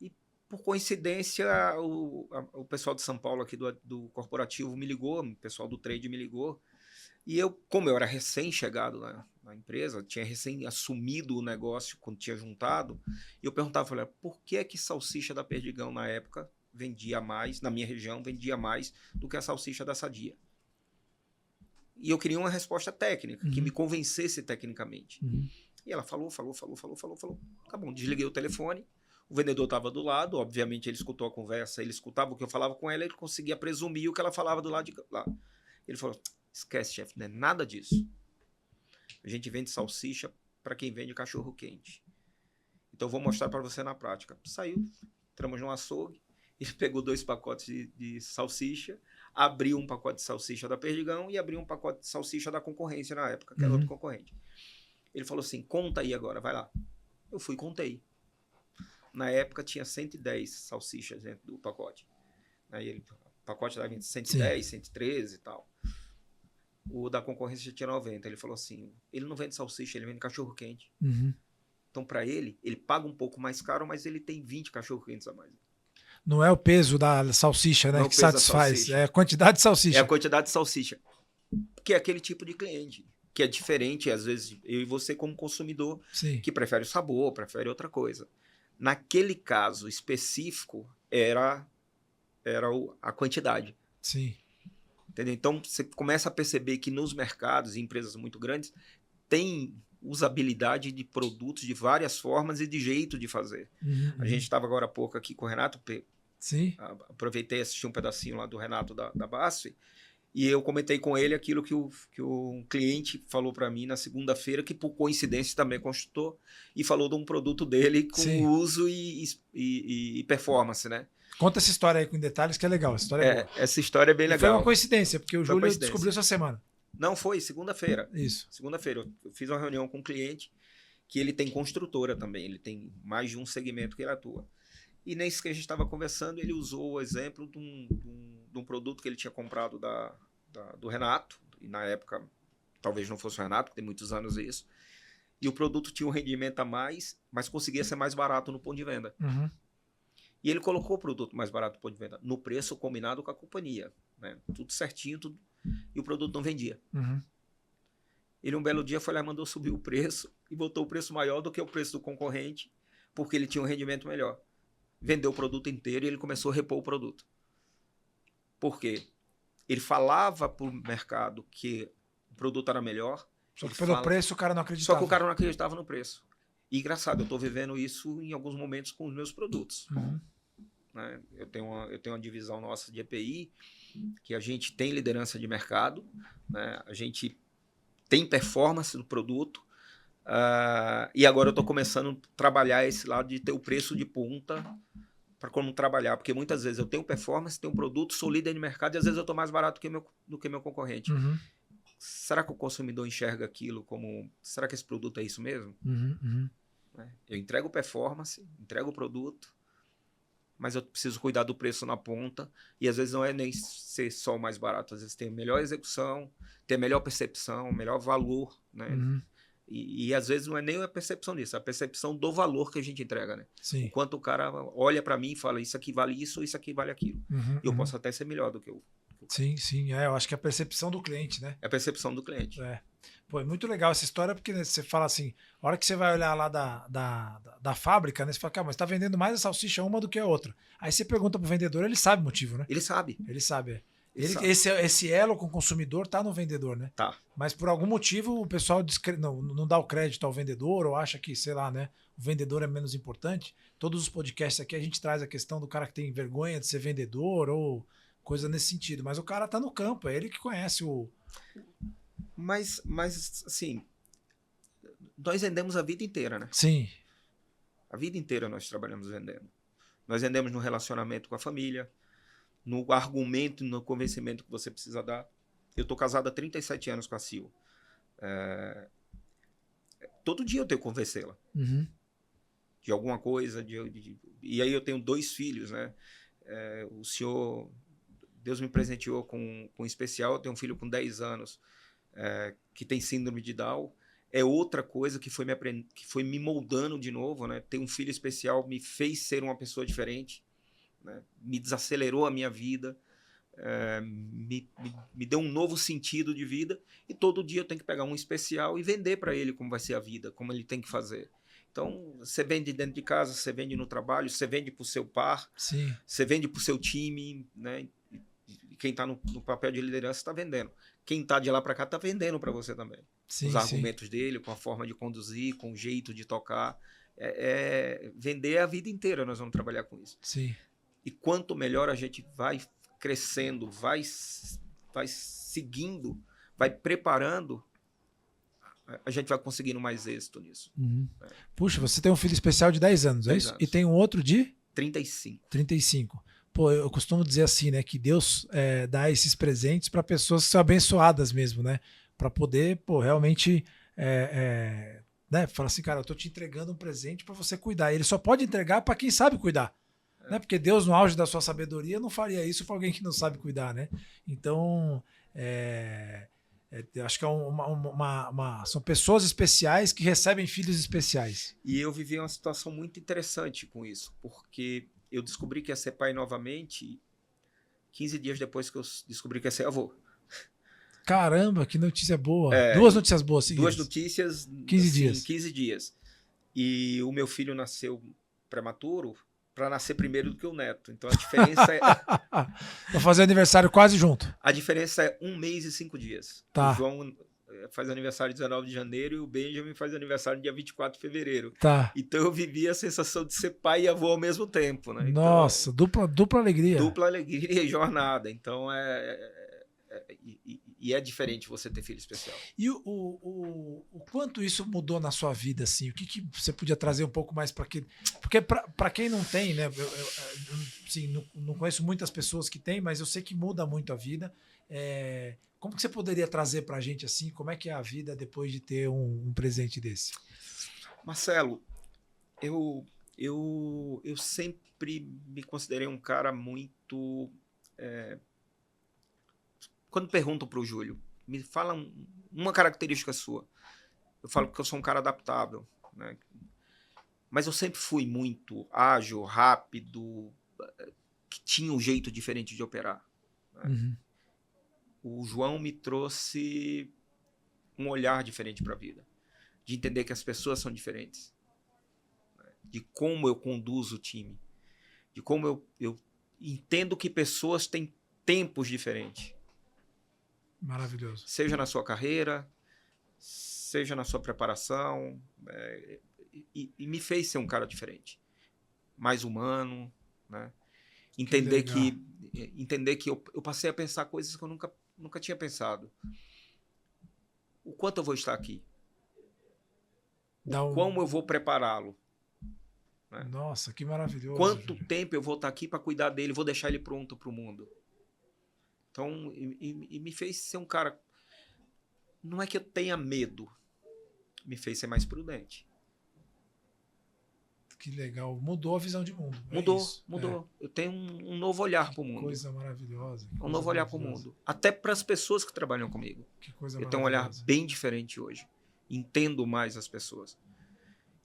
E, por coincidência, o pessoal de São Paulo aqui do corporativo me ligou, o pessoal do trade me ligou. E eu, como eu era recém-chegado na empresa, tinha recém-assumido o negócio quando tinha juntado, e eu perguntava, falei, por que salsicha da Perdigão, na época, vendia mais, na minha região, vendia mais do que a salsicha da Sadia? E eu queria uma resposta técnica, que me convencesse tecnicamente. E ela falou. Tá bom, desliguei o telefone. O vendedor estava do lado, obviamente ele escutou a conversa, ele escutava o que eu falava com ela, ele conseguia presumir o que ela falava do lado de lá. Ele falou, esquece, chefe, não é nada disso. A gente vende salsicha para quem vende cachorro quente. Então, vou mostrar para você na prática. Saiu, entramos num açougue, ele pegou 2 pacotes de salsicha, abriu um pacote de salsicha da Perdigão e abriu um pacote de salsicha da concorrência na época, que era outro concorrente. Ele falou assim, conta aí agora, vai lá. Eu fui e contei. Na época tinha 110 salsichas dentro do pacote. Aí o pacote dava 110, 113 e tal. O da concorrência tinha 90. Ele falou assim, ele não vende salsicha, ele vende cachorro quente. Então, para ele paga um pouco mais caro, mas ele tem 20 cachorro quentes a mais. Não é o peso da salsicha, né, que satisfaz, é a quantidade de salsicha. É a quantidade de salsicha. Que é aquele tipo de cliente, que é diferente, às vezes, eu e você como consumidor, Sim. que prefere o sabor, prefere outra coisa. Naquele caso específico, era a quantidade. Sim. Entendeu? Então, você começa a perceber que nos mercados, em empresas muito grandes, tem usabilidade de produtos de várias formas e de jeito de fazer. A gente estava agora há pouco aqui com o Renato, Sim. Aproveitei e assisti um pedacinho lá do Renato da BASF, e eu comentei com ele aquilo que o cliente falou para mim na segunda-feira, que por coincidência também consultou, e falou de um produto dele com uso e performance, né? Conta essa história aí com detalhes, que é legal. Essa história é boa. Essa história é bem legal. Foi uma coincidência, porque o Júlio descobriu essa semana. Não, foi segunda-feira. Isso. Segunda-feira. Eu fiz uma reunião com um cliente que ele tem construtora também. Ele tem mais de um segmento que ele atua. E nesse que a gente estava conversando, ele usou o exemplo de um produto que ele tinha comprado do Renato. E na época, talvez não fosse o Renato, porque tem muitos anos isso. E o produto tinha um rendimento a mais, mas conseguia ser mais barato no ponto de venda. E ele colocou o produto mais barato no ponto de venda, no preço combinado com a companhia. Né? Tudo certinho, tudo. E o produto não vendia. Ele um belo dia foi lá e mandou subir o preço e botou o preço maior do que o preço do concorrente, porque ele tinha um rendimento melhor. Vendeu o produto inteiro e ele começou a repor o produto. Por quê? Ele falava para o mercado que o produto era melhor. Só que pelo preço o cara não acreditava. Só que o cara não acreditava no preço. E engraçado, eu estou vivendo isso em alguns momentos com os meus produtos. Né? Eu tenho uma divisão nossa de EPI, que a gente tem liderança de mercado, né? A gente tem performance do produto, e agora eu estou começando a trabalhar esse lado de ter o preço de ponta para como trabalhar, porque muitas vezes eu tenho performance, tenho um produto, sou líder de mercado e às vezes eu estou mais barato do que meu concorrente. Será que o consumidor enxerga aquilo como, será que esse produto é isso mesmo? Eu entrego performance, entrego o produto, mas eu preciso cuidar do preço na ponta, e às vezes não é nem ser só o mais barato, às vezes tem melhor execução, tem melhor percepção, melhor valor, né? E às vezes não é nem a percepção disso, é a percepção do valor que a gente entrega, né? Sim. Enquanto o cara olha para mim e fala, isso aqui vale isso, isso aqui vale aquilo. Eu posso até ser melhor do que eu. Sim, sim, eu acho que é a percepção do cliente, né? É a percepção do cliente. Pô, é muito legal essa história, porque você fala assim, a hora que você vai olhar lá da fábrica, né? Você fala, cara, mas tá vendendo mais a salsicha uma do que a outra. Aí você pergunta pro vendedor, ele sabe o motivo, né? Ele sabe. Ele sabe. Sabe. Esse elo com o consumidor tá no vendedor, né? Tá. Mas por algum motivo o pessoal não dá o crédito ao vendedor, ou acha que, sei lá, né? O vendedor é menos importante. Todos os podcasts aqui a gente traz a questão do cara que tem vergonha de ser vendedor ou coisa nesse sentido. Mas o cara tá no campo, é ele que conhece o... Mas assim, nós vendemos a vida inteira, né? Sim. A vida inteira nós trabalhamos vendendo. Nós vendemos no relacionamento com a família, no argumento, no convencimento que você precisa dar. Eu estou casado há 37 anos com a Sil. Todo dia eu tenho que convencê-la. De alguma coisa. E aí eu tenho 2 filhos, né? O senhor... Deus me presenteou com um especial. Eu tenho um filho com 10 anos que tem síndrome de Down. É outra coisa que foi me moldando de novo, né? Ter um filho especial me fez ser uma pessoa diferente, né? Me desacelerou a minha vida, me deu um novo sentido de vida, e todo dia eu tenho que pegar um especial e vender para ele como vai ser a vida, como ele tem que fazer. Então, você vende dentro de casa, você vende no trabalho, você vende para o seu par, Sim. Você vende para o seu time, né? E quem está no papel de liderança está vendendo. Quem está de lá para cá está vendendo para você também. Sim, os argumentos dele, com a forma de conduzir, com o jeito de tocar. vender a vida inteira, nós vamos trabalhar com isso. Sim. E quanto melhor a gente vai crescendo, vai seguindo, vai preparando, a gente vai conseguindo mais êxito nisso. Uhum. Puxa, você tem um filho especial de 10 anos, 10 é isso? anos. E tem um outro de? 35. 35. Pô, eu costumo dizer assim, né? Que Deus dá esses presentes para pessoas que são abençoadas mesmo, né? Para poder, pô, realmente né? Fala assim, cara, eu tô te entregando um presente para você cuidar. Ele só pode entregar para quem sabe cuidar. Né? Porque Deus, no auge da sua sabedoria, não faria isso para alguém que não sabe cuidar, né? Então, acho que são pessoas especiais que recebem filhos especiais. E eu vivi uma situação muito interessante com isso, porque eu descobri que ia ser pai novamente 15 dias depois que eu descobri que ia ser avô. Caramba, que notícia boa. Duas notícias boas seguidas. 2 notícias 15 dias. 15 dias. E o meu filho nasceu prematuro para nascer primeiro do que o neto. Então a diferença Vou fazer aniversário quase junto. A diferença é 1 mês e 5 dias. Tá. O João faz aniversário 19 de janeiro e o Benjamin faz aniversário dia 24 de fevereiro. Tá. Então eu vivi a sensação de ser pai e avô ao mesmo tempo, né? Nossa, então, dupla alegria. Dupla alegria e jornada. Então é diferente você ter filho especial. E o quanto isso mudou na sua vida, assim? O que você podia trazer um pouco mais para que... Porque para quem não tem, né? Assim, não conheço muitas pessoas que têm, mas eu sei que muda muito a vida. Como que você poderia trazer para a gente, assim? Como é que é a vida depois de ter um presente desse? Marcelo, eu sempre me considerei um cara muito... Quando perguntam para o Júlio, me fala uma característica sua. Eu falo que eu sou um cara adaptável, né? Mas eu sempre fui muito ágil, rápido, que tinha um jeito diferente de operar. Né? Uhum. O João me trouxe um olhar diferente para a vida, de entender que as pessoas são diferentes, né? De como eu conduzo o time, de como eu entendo que pessoas têm tempos diferentes. Maravilhoso. Seja na sua carreira, seja na sua preparação, e me fez ser um cara diferente, mais humano, né? Entender que eu passei a pensar coisas que eu nunca tinha pensado. O quanto eu vou estar aqui? Como eu vou prepará-lo? Né? Nossa, que maravilhoso. Quanto tempo eu vou estar aqui para cuidar dele, vou deixar ele pronto para o mundo? Então, e me fez ser um cara... Não é que eu tenha medo, me fez ser mais prudente. Que legal. Mudou a visão de mundo. Mudou. Eu tenho um novo olhar para o mundo. Coisa maravilhosa. Um novo olhar para o mundo. Até para as pessoas que trabalham comigo. Que coisa eu tenho um olhar bem diferente hoje. Entendo mais as pessoas.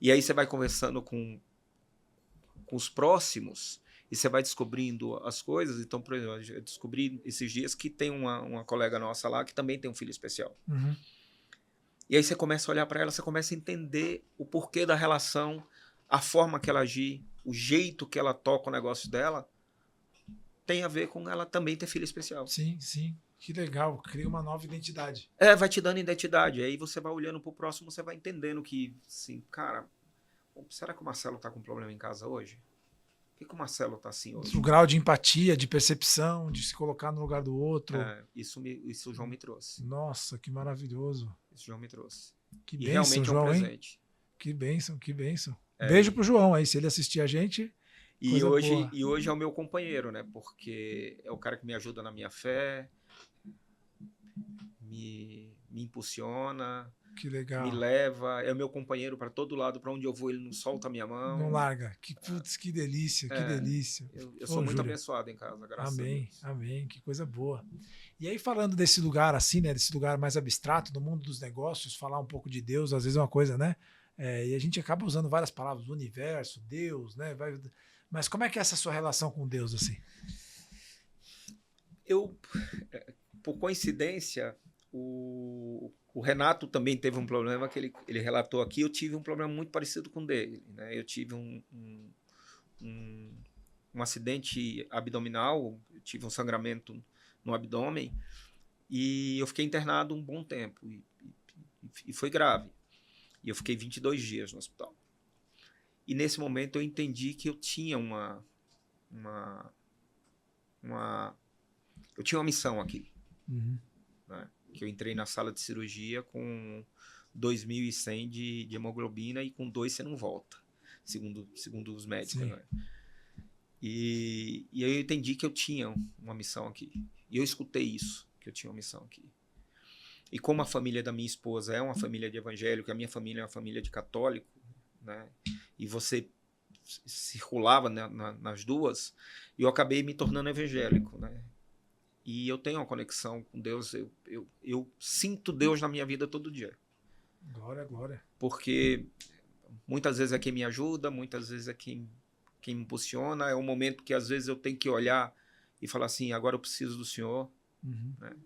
E aí você vai conversando com os próximos e você vai descobrindo as coisas. Então, por exemplo, eu descobri esses dias que tem uma colega nossa lá que também tem um filho especial. Uhum. E aí você começa a olhar para ela, você começa a entender o porquê da relação, a forma que ela agir, o jeito que ela toca o negócio dela, tem a ver com ela também ter filho especial. Sim, sim. Que legal. Cria uma nova identidade. Vai te dando identidade. Aí você vai olhando pro próximo, você vai entendendo que, assim, cara, será que o Marcelo tá com problema em casa hoje? Por que o Marcelo tá assim hoje? O grau de empatia, de percepção, de se colocar no lugar do outro. Isso o João me trouxe. Nossa, que maravilhoso. Isso o João me trouxe. Que e bênção, realmente João, é um presente. Hein? Que bênção. Beijo pro João aí, se ele assistir a gente. E hoje é o meu companheiro, né? Porque é o cara que me ajuda na minha fé, me impulsiona, que legal. Me leva, é o meu companheiro para todo lado, para onde eu vou ele não solta a minha mão. Não larga. Que delícia, que delícia. Eu sou muito abençoado em casa, graças a Deus. Amém, que coisa boa. E aí falando desse lugar assim, né, desse lugar mais abstrato, do mundo dos negócios, falar um pouco de Deus, às vezes é uma coisa, né? E a gente acaba usando várias palavras, universo, Deus, né? Mas como é que é essa sua relação com Deus assim? Por coincidência, o Renato também teve um problema que ele relatou aqui. Eu tive um problema muito parecido com o dele, né? Eu tive um acidente abdominal, eu tive um sangramento no abdômen e eu fiquei internado um bom tempo e foi grave. E eu fiquei 22 dias no hospital. E nesse momento eu entendi que eu tinha eu tinha uma missão aqui. Né? Que eu entrei na sala de cirurgia com 2.100 de hemoglobina e com 2 você não volta, segundo os médicos. Né? E aí eu entendi que eu tinha uma missão aqui. E eu escutei isso, que eu tinha uma missão aqui. E como a família da minha esposa é uma família de evangélico, a minha família é uma família de católico, né? E você circulava, né, nas duas, e eu acabei me tornando evangélico, né? E eu tenho uma conexão com Deus, eu sinto Deus na minha vida todo dia. Glória, glória. Porque muitas vezes é quem me ajuda, muitas vezes é quem me impulsiona, é um momento que às vezes eu tenho que olhar e falar assim, agora eu preciso do Senhor, né?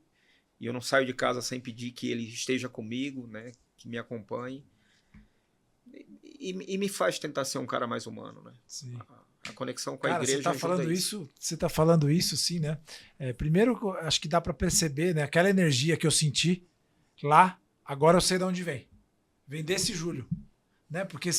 E eu não saio de casa sem pedir que Ele esteja comigo, né? Que me acompanhe. E me faz tentar ser um cara mais humano, né? Sim. A conexão com a Cara, igreja. Você tá falando isso, sim, né? Primeiro, acho que dá para perceber, né? Aquela energia que eu senti lá, agora eu sei de onde vem. Vem desse Júlio, né? Porque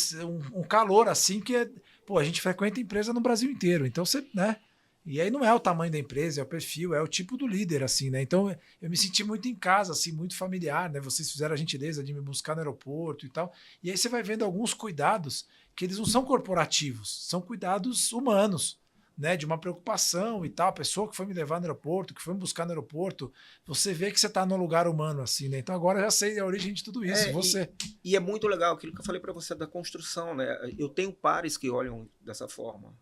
um calor assim que pô, a gente frequenta empresa no Brasil inteiro, então você, né? E aí não é o tamanho da empresa, é o perfil, é o tipo do líder, assim, né? Então eu me senti muito em casa, assim, muito familiar, né? Vocês fizeram a gentileza de me buscar no aeroporto e tal. E aí você vai vendo alguns cuidados que eles não são corporativos, são cuidados humanos, né? De uma preocupação e tal. A pessoa que foi me levar no aeroporto, que foi me buscar no aeroporto, você vê que você está num lugar humano, assim, né? Então agora eu já sei a origem de tudo isso, você. E é muito legal aquilo que eu falei para você da construção, né? Eu tenho pares que olham dessa forma,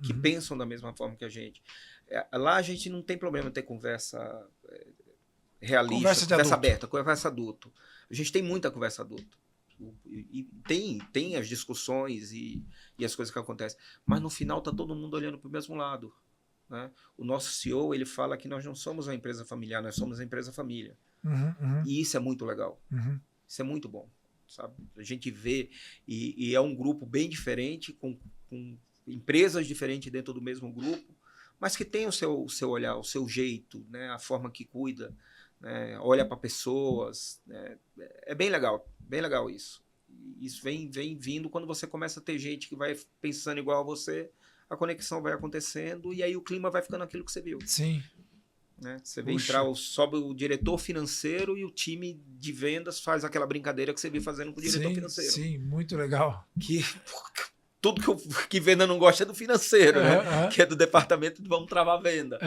que pensam da mesma forma que a gente. Lá a gente não tem problema em ter conversa realista, conversa aberta, conversa adulto. A gente tem muita conversa adulto. E tem as discussões e as coisas que acontecem, mas no final tá todo mundo olhando para o mesmo lado, né? O nosso CEO, ele fala que nós não somos uma empresa familiar, nós somos uma empresa família. E isso é muito legal, isso é muito bom, sabe? A gente vê, e é um grupo bem diferente, com empresas diferentes dentro do mesmo grupo, mas que tem o seu olhar, o seu jeito, né? A forma que cuida, né? Olha para pessoas, né? É bem legal isso. Isso vem vindo quando você começa a ter gente que vai pensando igual a você, a conexão vai acontecendo e aí o clima vai ficando aquilo que você viu. Sim. Né? Você vê sobe o diretor financeiro e o time de vendas faz aquela brincadeira que você viu fazendo com o diretor financeiro. Sim, muito legal. Tudo que venda não gosta é do financeiro, né? Que é do departamento de vamos travar a venda.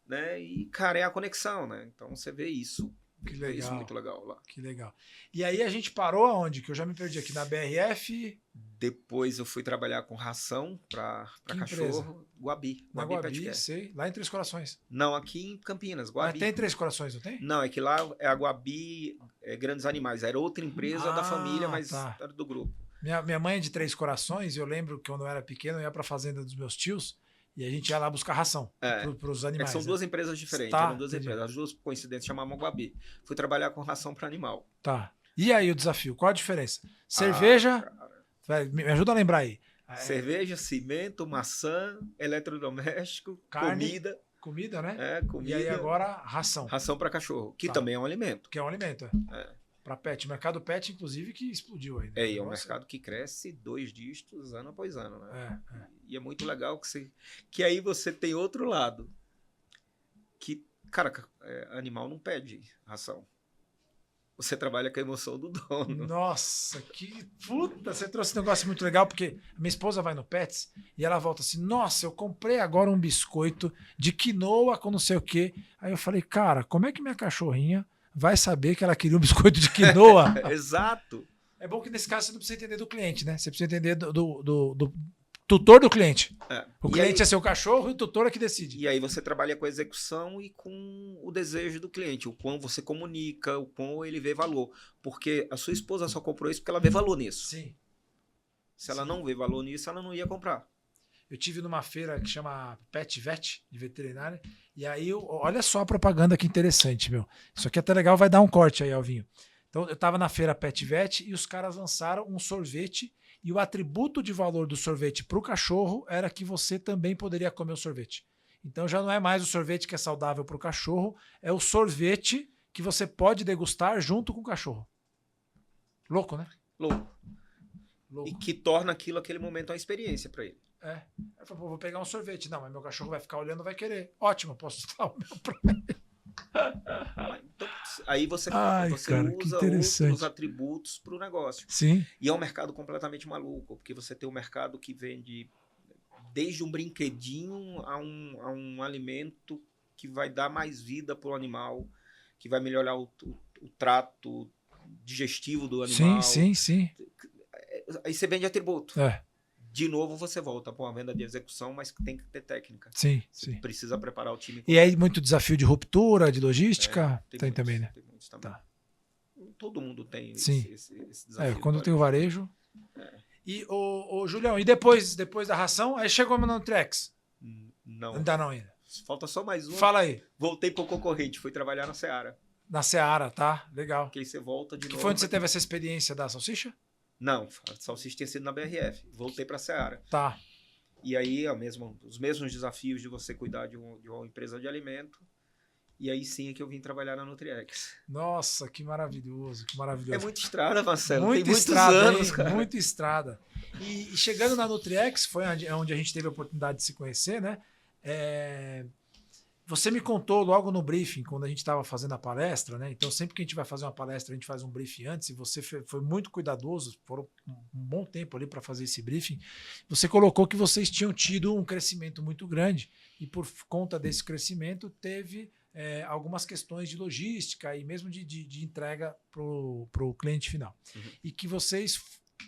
Né? E, cara, é a conexão, né? Então você vê isso. Que legal. Isso muito legal lá. Que legal. E aí a gente parou aonde? Que eu já me perdi aqui na BRF. Depois eu fui trabalhar com ração para cachorro. Guabi. Na Guabi, sei. Lá em Três Corações. Não, aqui em Campinas, Guabi. Tem Três Corações, não tem? Não, é que lá é a Guabi Grandes Animais. Era outra empresa da família, mas era do grupo. Minha mãe é de Três Corações e eu lembro que quando eu era pequeno eu ia para a fazenda dos meus tios e a gente ia lá buscar ração para os animais. São duas empresas diferentes. Eram duas empresas. As duas coincidências chamavam Guabi. Fui trabalhar com ração para animal. Tá. E aí o desafio? Qual a diferença? Cerveja... Me ajuda a lembrar aí. Cerveja, cimento, maçã, eletrodoméstico, carne, comida, né? Comida. E aí agora ração. Ração para cachorro, que também é um alimento. Que é um alimento, para pet. O mercado pet, inclusive, que explodiu aí. Né? É um mercado que cresce 2 dígitos ano após ano. Né? E é muito legal que aí você tem outro lado. Que, cara, animal não pede ração. Você trabalha com a emoção do dono. Nossa, que puta! Você trouxe um negócio muito legal, porque minha esposa vai no Pets e ela volta assim, nossa, eu comprei agora um biscoito de quinoa com não sei o quê. Aí eu falei, cara, como é que minha cachorrinha vai saber que ela queria um biscoito de quinoa? Exato. É bom que nesse caso você não precisa entender do cliente, né? Você precisa entender do tutor do cliente. O cliente é seu cachorro e o tutor é que decide. E aí você trabalha com a execução e com o desejo do cliente, o quão você comunica, o quão ele vê valor. Porque a sua esposa só comprou isso porque ela vê valor nisso. Sim. Se ela não vê valor nisso, ela não ia comprar. Eu tive numa feira que chama Pet Vet, de veterinária, e aí, olha só a propaganda que interessante, meu. Isso aqui é até legal, vai dar um corte aí, Alvinho. Então, eu estava na feira Pet Vet e os caras lançaram um sorvete e o atributo de valor do sorvete para o cachorro era que você também poderia comer o sorvete. Então já não é mais o sorvete que é saudável para o cachorro, é o sorvete que você pode degustar junto com o cachorro. Louco, né? Louco. louco. E que torna aquele momento uma experiência para ele. É. Eu falei, vou pegar um sorvete. Não, mas meu cachorro vai ficar olhando, vai querer. Ótimo, posso dar o meu pra ele. Então, aí você cara, usa outros atributos para o negócio. Sim. E é um mercado completamente maluco, porque você tem um mercado que vende desde um brinquedinho a um alimento que vai dar mais vida para o animal, que vai melhorar o trato digestivo do animal. Sim. Aí você vende atributo. É. De novo, você volta para uma venda de execução, mas tem que ter técnica. Sim. Precisa preparar o time. E aí, muito desafio de ruptura, de logística? Tem muitos, também, né? Tem muitos também. Tá. Todo mundo tem sim. Esse desafio. Quando tem o varejo. E, Julião, e depois da ração, aí chegou no Nutrex? Não. Ainda não ainda. Falta só mais um. Fala aí. Voltei para o concorrente, fui trabalhar na Seara. Na Seara, tá? Legal. Porque aí você volta de novo. Que foi onde você teve essa experiência da salsicha? Não, a salsicha tinha sido na BRF. Voltei para a Seara. Tá. E aí, os mesmos desafios de você cuidar de uma empresa de alimento. E aí sim é que eu vim trabalhar na Nutriex. Nossa, que maravilhoso, que maravilhoso. É muita estrada, Marcelo. Muito tem estrada, muitos anos, hein? cara. Muita estrada. E chegando na Nutriex, foi onde a gente teve a oportunidade de se conhecer, né? Você me contou logo no briefing, quando a gente estava fazendo a palestra, né? Então, sempre que a gente vai fazer uma palestra, a gente faz um briefing antes, e você foi muito cuidadoso, foram um bom tempo ali para fazer esse briefing. Você colocou que vocês tinham tido um crescimento muito grande, e por conta desse crescimento, teve algumas questões de logística e mesmo de entrega para o cliente final. Uhum. E que vocês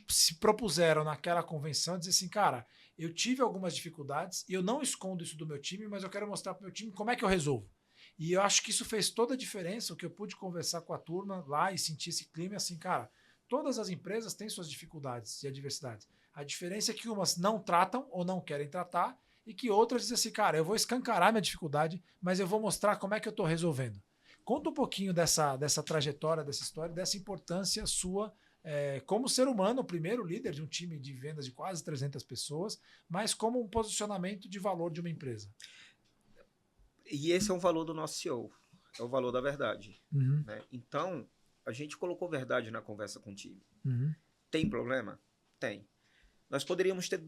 se propuseram naquela convenção dizer assim, cara, eu tive algumas dificuldades e eu não escondo isso do meu time, mas eu quero mostrar para o meu time como é que eu resolvo. E eu acho que isso fez toda a diferença, o que eu pude conversar com a turma lá e sentir esse clima assim, cara, todas as empresas têm suas dificuldades e adversidades. A diferença é que umas não tratam ou não querem tratar e que outras dizem assim, cara, eu vou escancarar minha dificuldade, mas eu vou mostrar como é que eu estou resolvendo. Conta um pouquinho dessa trajetória, dessa história, dessa importância sua como ser humano, o primeiro líder de um time de vendas de quase 300 pessoas, mas como um posicionamento de valor de uma empresa. E esse é um valor do nosso CEO, é o valor da verdade. Uhum. Né? Então, a gente colocou verdade na conversa com o time. Uhum. Tem problema? Tem. Nós poderíamos ter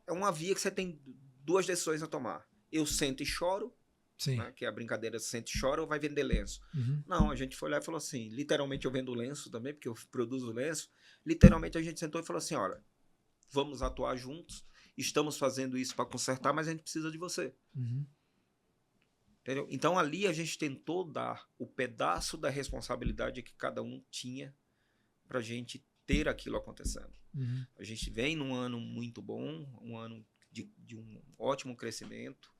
é uma via que você tem duas decisões a tomar. Eu sento e choro, né, que é a brincadeira, sente e chora ou vai vender lenço. Uhum. Não, a gente foi lá e falou assim, literalmente eu vendo lenço também, porque eu produzo lenço, literalmente a gente sentou e falou assim, olha, vamos atuar juntos, estamos fazendo isso para consertar, mas a gente precisa de você. Uhum. Entendeu? Então ali a gente tentou dar o pedaço da responsabilidade que cada um tinha para a gente ter aquilo acontecendo. Uhum. A gente vem num ano muito bom, um ano de um ótimo crescimento,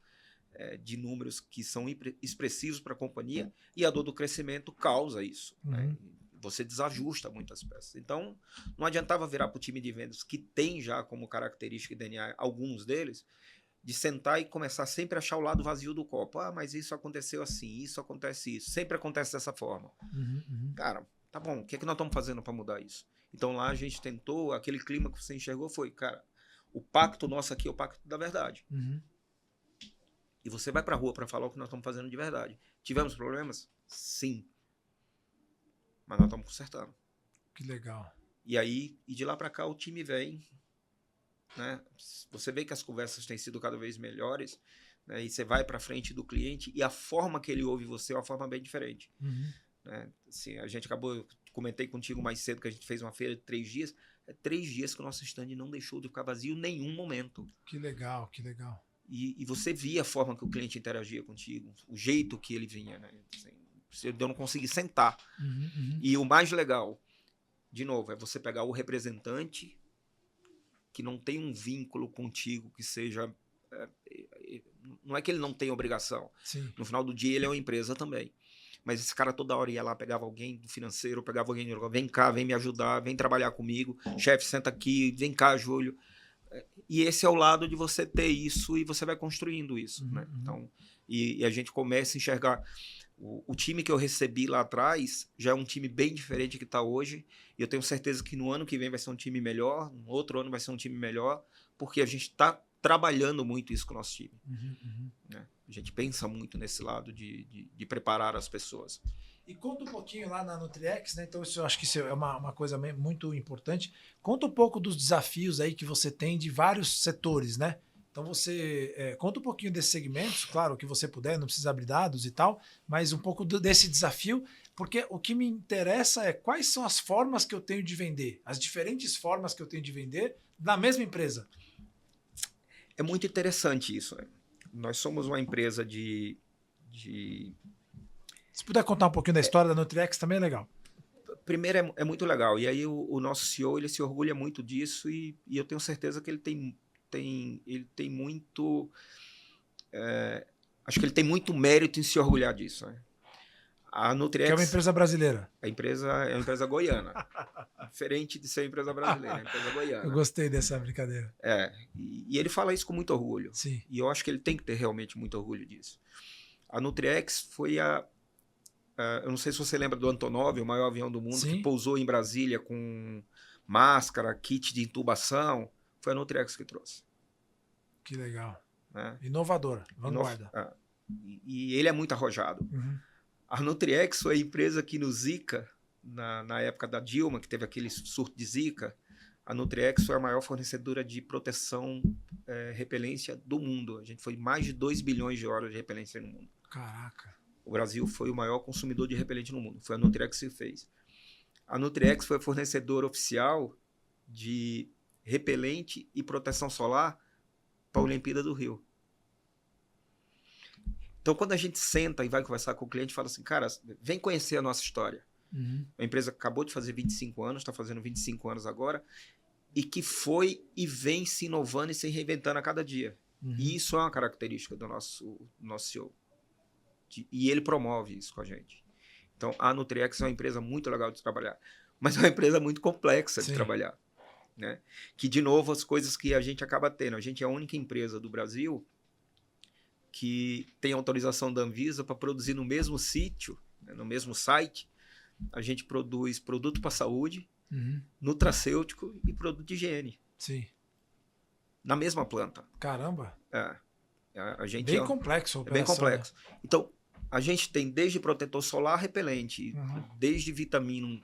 de números que são expressivos para a companhia, e a dor do crescimento causa isso. Uhum. Né? Você desajusta muitas peças. Então, não adiantava virar para o time de vendas, que tem já como característica e DNA alguns deles, de sentar e começar sempre a achar o lado vazio do copo. Ah, mas isso aconteceu assim, isso acontece isso, sempre acontece dessa forma. Uhum. Cara, tá bom, o que é que nós estamos fazendo para mudar isso? Então lá a gente tentou, aquele clima que você enxergou foi, cara, o pacto nosso aqui é o pacto da verdade. Uhum. E você vai para a rua para falar o que nós estamos fazendo de verdade. Tivemos problemas? Sim. Mas nós estamos consertando. Que legal. E aí, de lá para cá, o time vem. Né? Você vê que as conversas têm sido cada vez melhores. Né? E você vai para frente do cliente e a forma que ele ouve você é uma forma bem diferente. Uhum. Né? Assim, a gente acabou, eu comentei contigo mais cedo que a gente fez uma feira de 3 dias. É 3 dias que o nosso stand não deixou de ficar vazio em nenhum momento. Que legal, que legal. E você via a forma que o cliente interagia contigo, o jeito que ele vinha, né? Assim, eu não consegui sentar. Uhum. E o mais legal, de novo, é você pegar o representante que não tem um vínculo contigo que seja... não é que ele não tem obrigação. Sim. No final do dia, ele é uma empresa também. Mas esse cara toda hora ia lá, pegava alguém do financeiro, pegava alguém do... Vem cá, vem me ajudar, vem trabalhar comigo. Chefe, senta aqui, vem cá, Júlio. E esse é o lado de você ter isso e você vai construindo isso. Uhum. Né? Então, e a gente começa a enxergar... O time que eu recebi lá atrás já é um time bem diferente que está hoje. E eu tenho certeza que no ano que vem vai ser um time melhor, no outro ano vai ser um time melhor, porque a gente está trabalhando muito isso com o nosso time. Uhum. Né? A gente pensa muito nesse lado de preparar as pessoas. E conta um pouquinho lá na Nutriex, né? Então, eu acho que isso é uma coisa muito importante. Conta um pouco dos desafios aí que você tem de vários setores, né? Então, você conta um pouquinho desses segmentos, claro, o que você puder, não precisa abrir dados e tal, mas um pouco desse desafio, porque o que me interessa é quais são as formas que eu tenho de vender, as diferentes formas que eu tenho de vender na mesma empresa. É muito interessante isso, né? Nós somos uma empresa de... Se puder contar um pouquinho da história da Nutriex, também é legal. Primeiro, é muito legal. E aí o nosso CEO, ele se orgulha muito disso e eu tenho certeza que ele tem muito... acho que ele tem muito mérito em se orgulhar disso, né? A Nutriex... Que é uma empresa brasileira. A empresa é uma empresa goiana. Diferente de ser uma empresa brasileira, é uma empresa goiana. Eu gostei dessa brincadeira. E ele fala isso com muito orgulho. Sim. E eu acho que ele tem que ter realmente muito orgulho disso. A Nutriex foi eu não sei se você lembra do Antonov, o maior avião do mundo, Sim. que pousou em Brasília com máscara, kit de intubação. Foi a Nutriex que trouxe. Que legal. Né? Inovadora, vanguarda. E ele é muito arrojado. Uhum. A Nutriex foi a empresa que no Zika, na época da Dilma, que teve aquele surto de Zika, a Nutriex foi a maior fornecedora de proteção repelência do mundo. A gente foi mais de 2 bilhões de horas de repelência no mundo. Caraca. O Brasil foi o maior consumidor de repelente no mundo. Foi a Nutriex que fez. A Nutriex foi fornecedora oficial de repelente e proteção solar para a Olimpíada do Rio. Então, quando a gente senta e vai conversar com o cliente, fala assim, cara, vem conhecer a nossa história. Uhum. A empresa acabou de fazer 25 anos, está fazendo 25 anos agora, e que foi e vem se inovando e se reinventando a cada dia. Uhum. E isso é uma característica do nosso CEO. E ele promove isso com a gente. Então, a Nutriex é uma empresa muito legal de trabalhar, mas é uma empresa muito complexa de trabalhar. Né? Que, de novo, as coisas que a gente acaba tendo. A gente é a única empresa do Brasil que tem autorização da Anvisa para produzir no mesmo sítio, né, no mesmo site. A gente produz produto para saúde, nutracêutico e produto de higiene. Sim. Na mesma planta. Caramba. A gente bem complexo a operação, bem complexo. Né? Então, a gente tem desde protetor solar repelente, desde vitamina,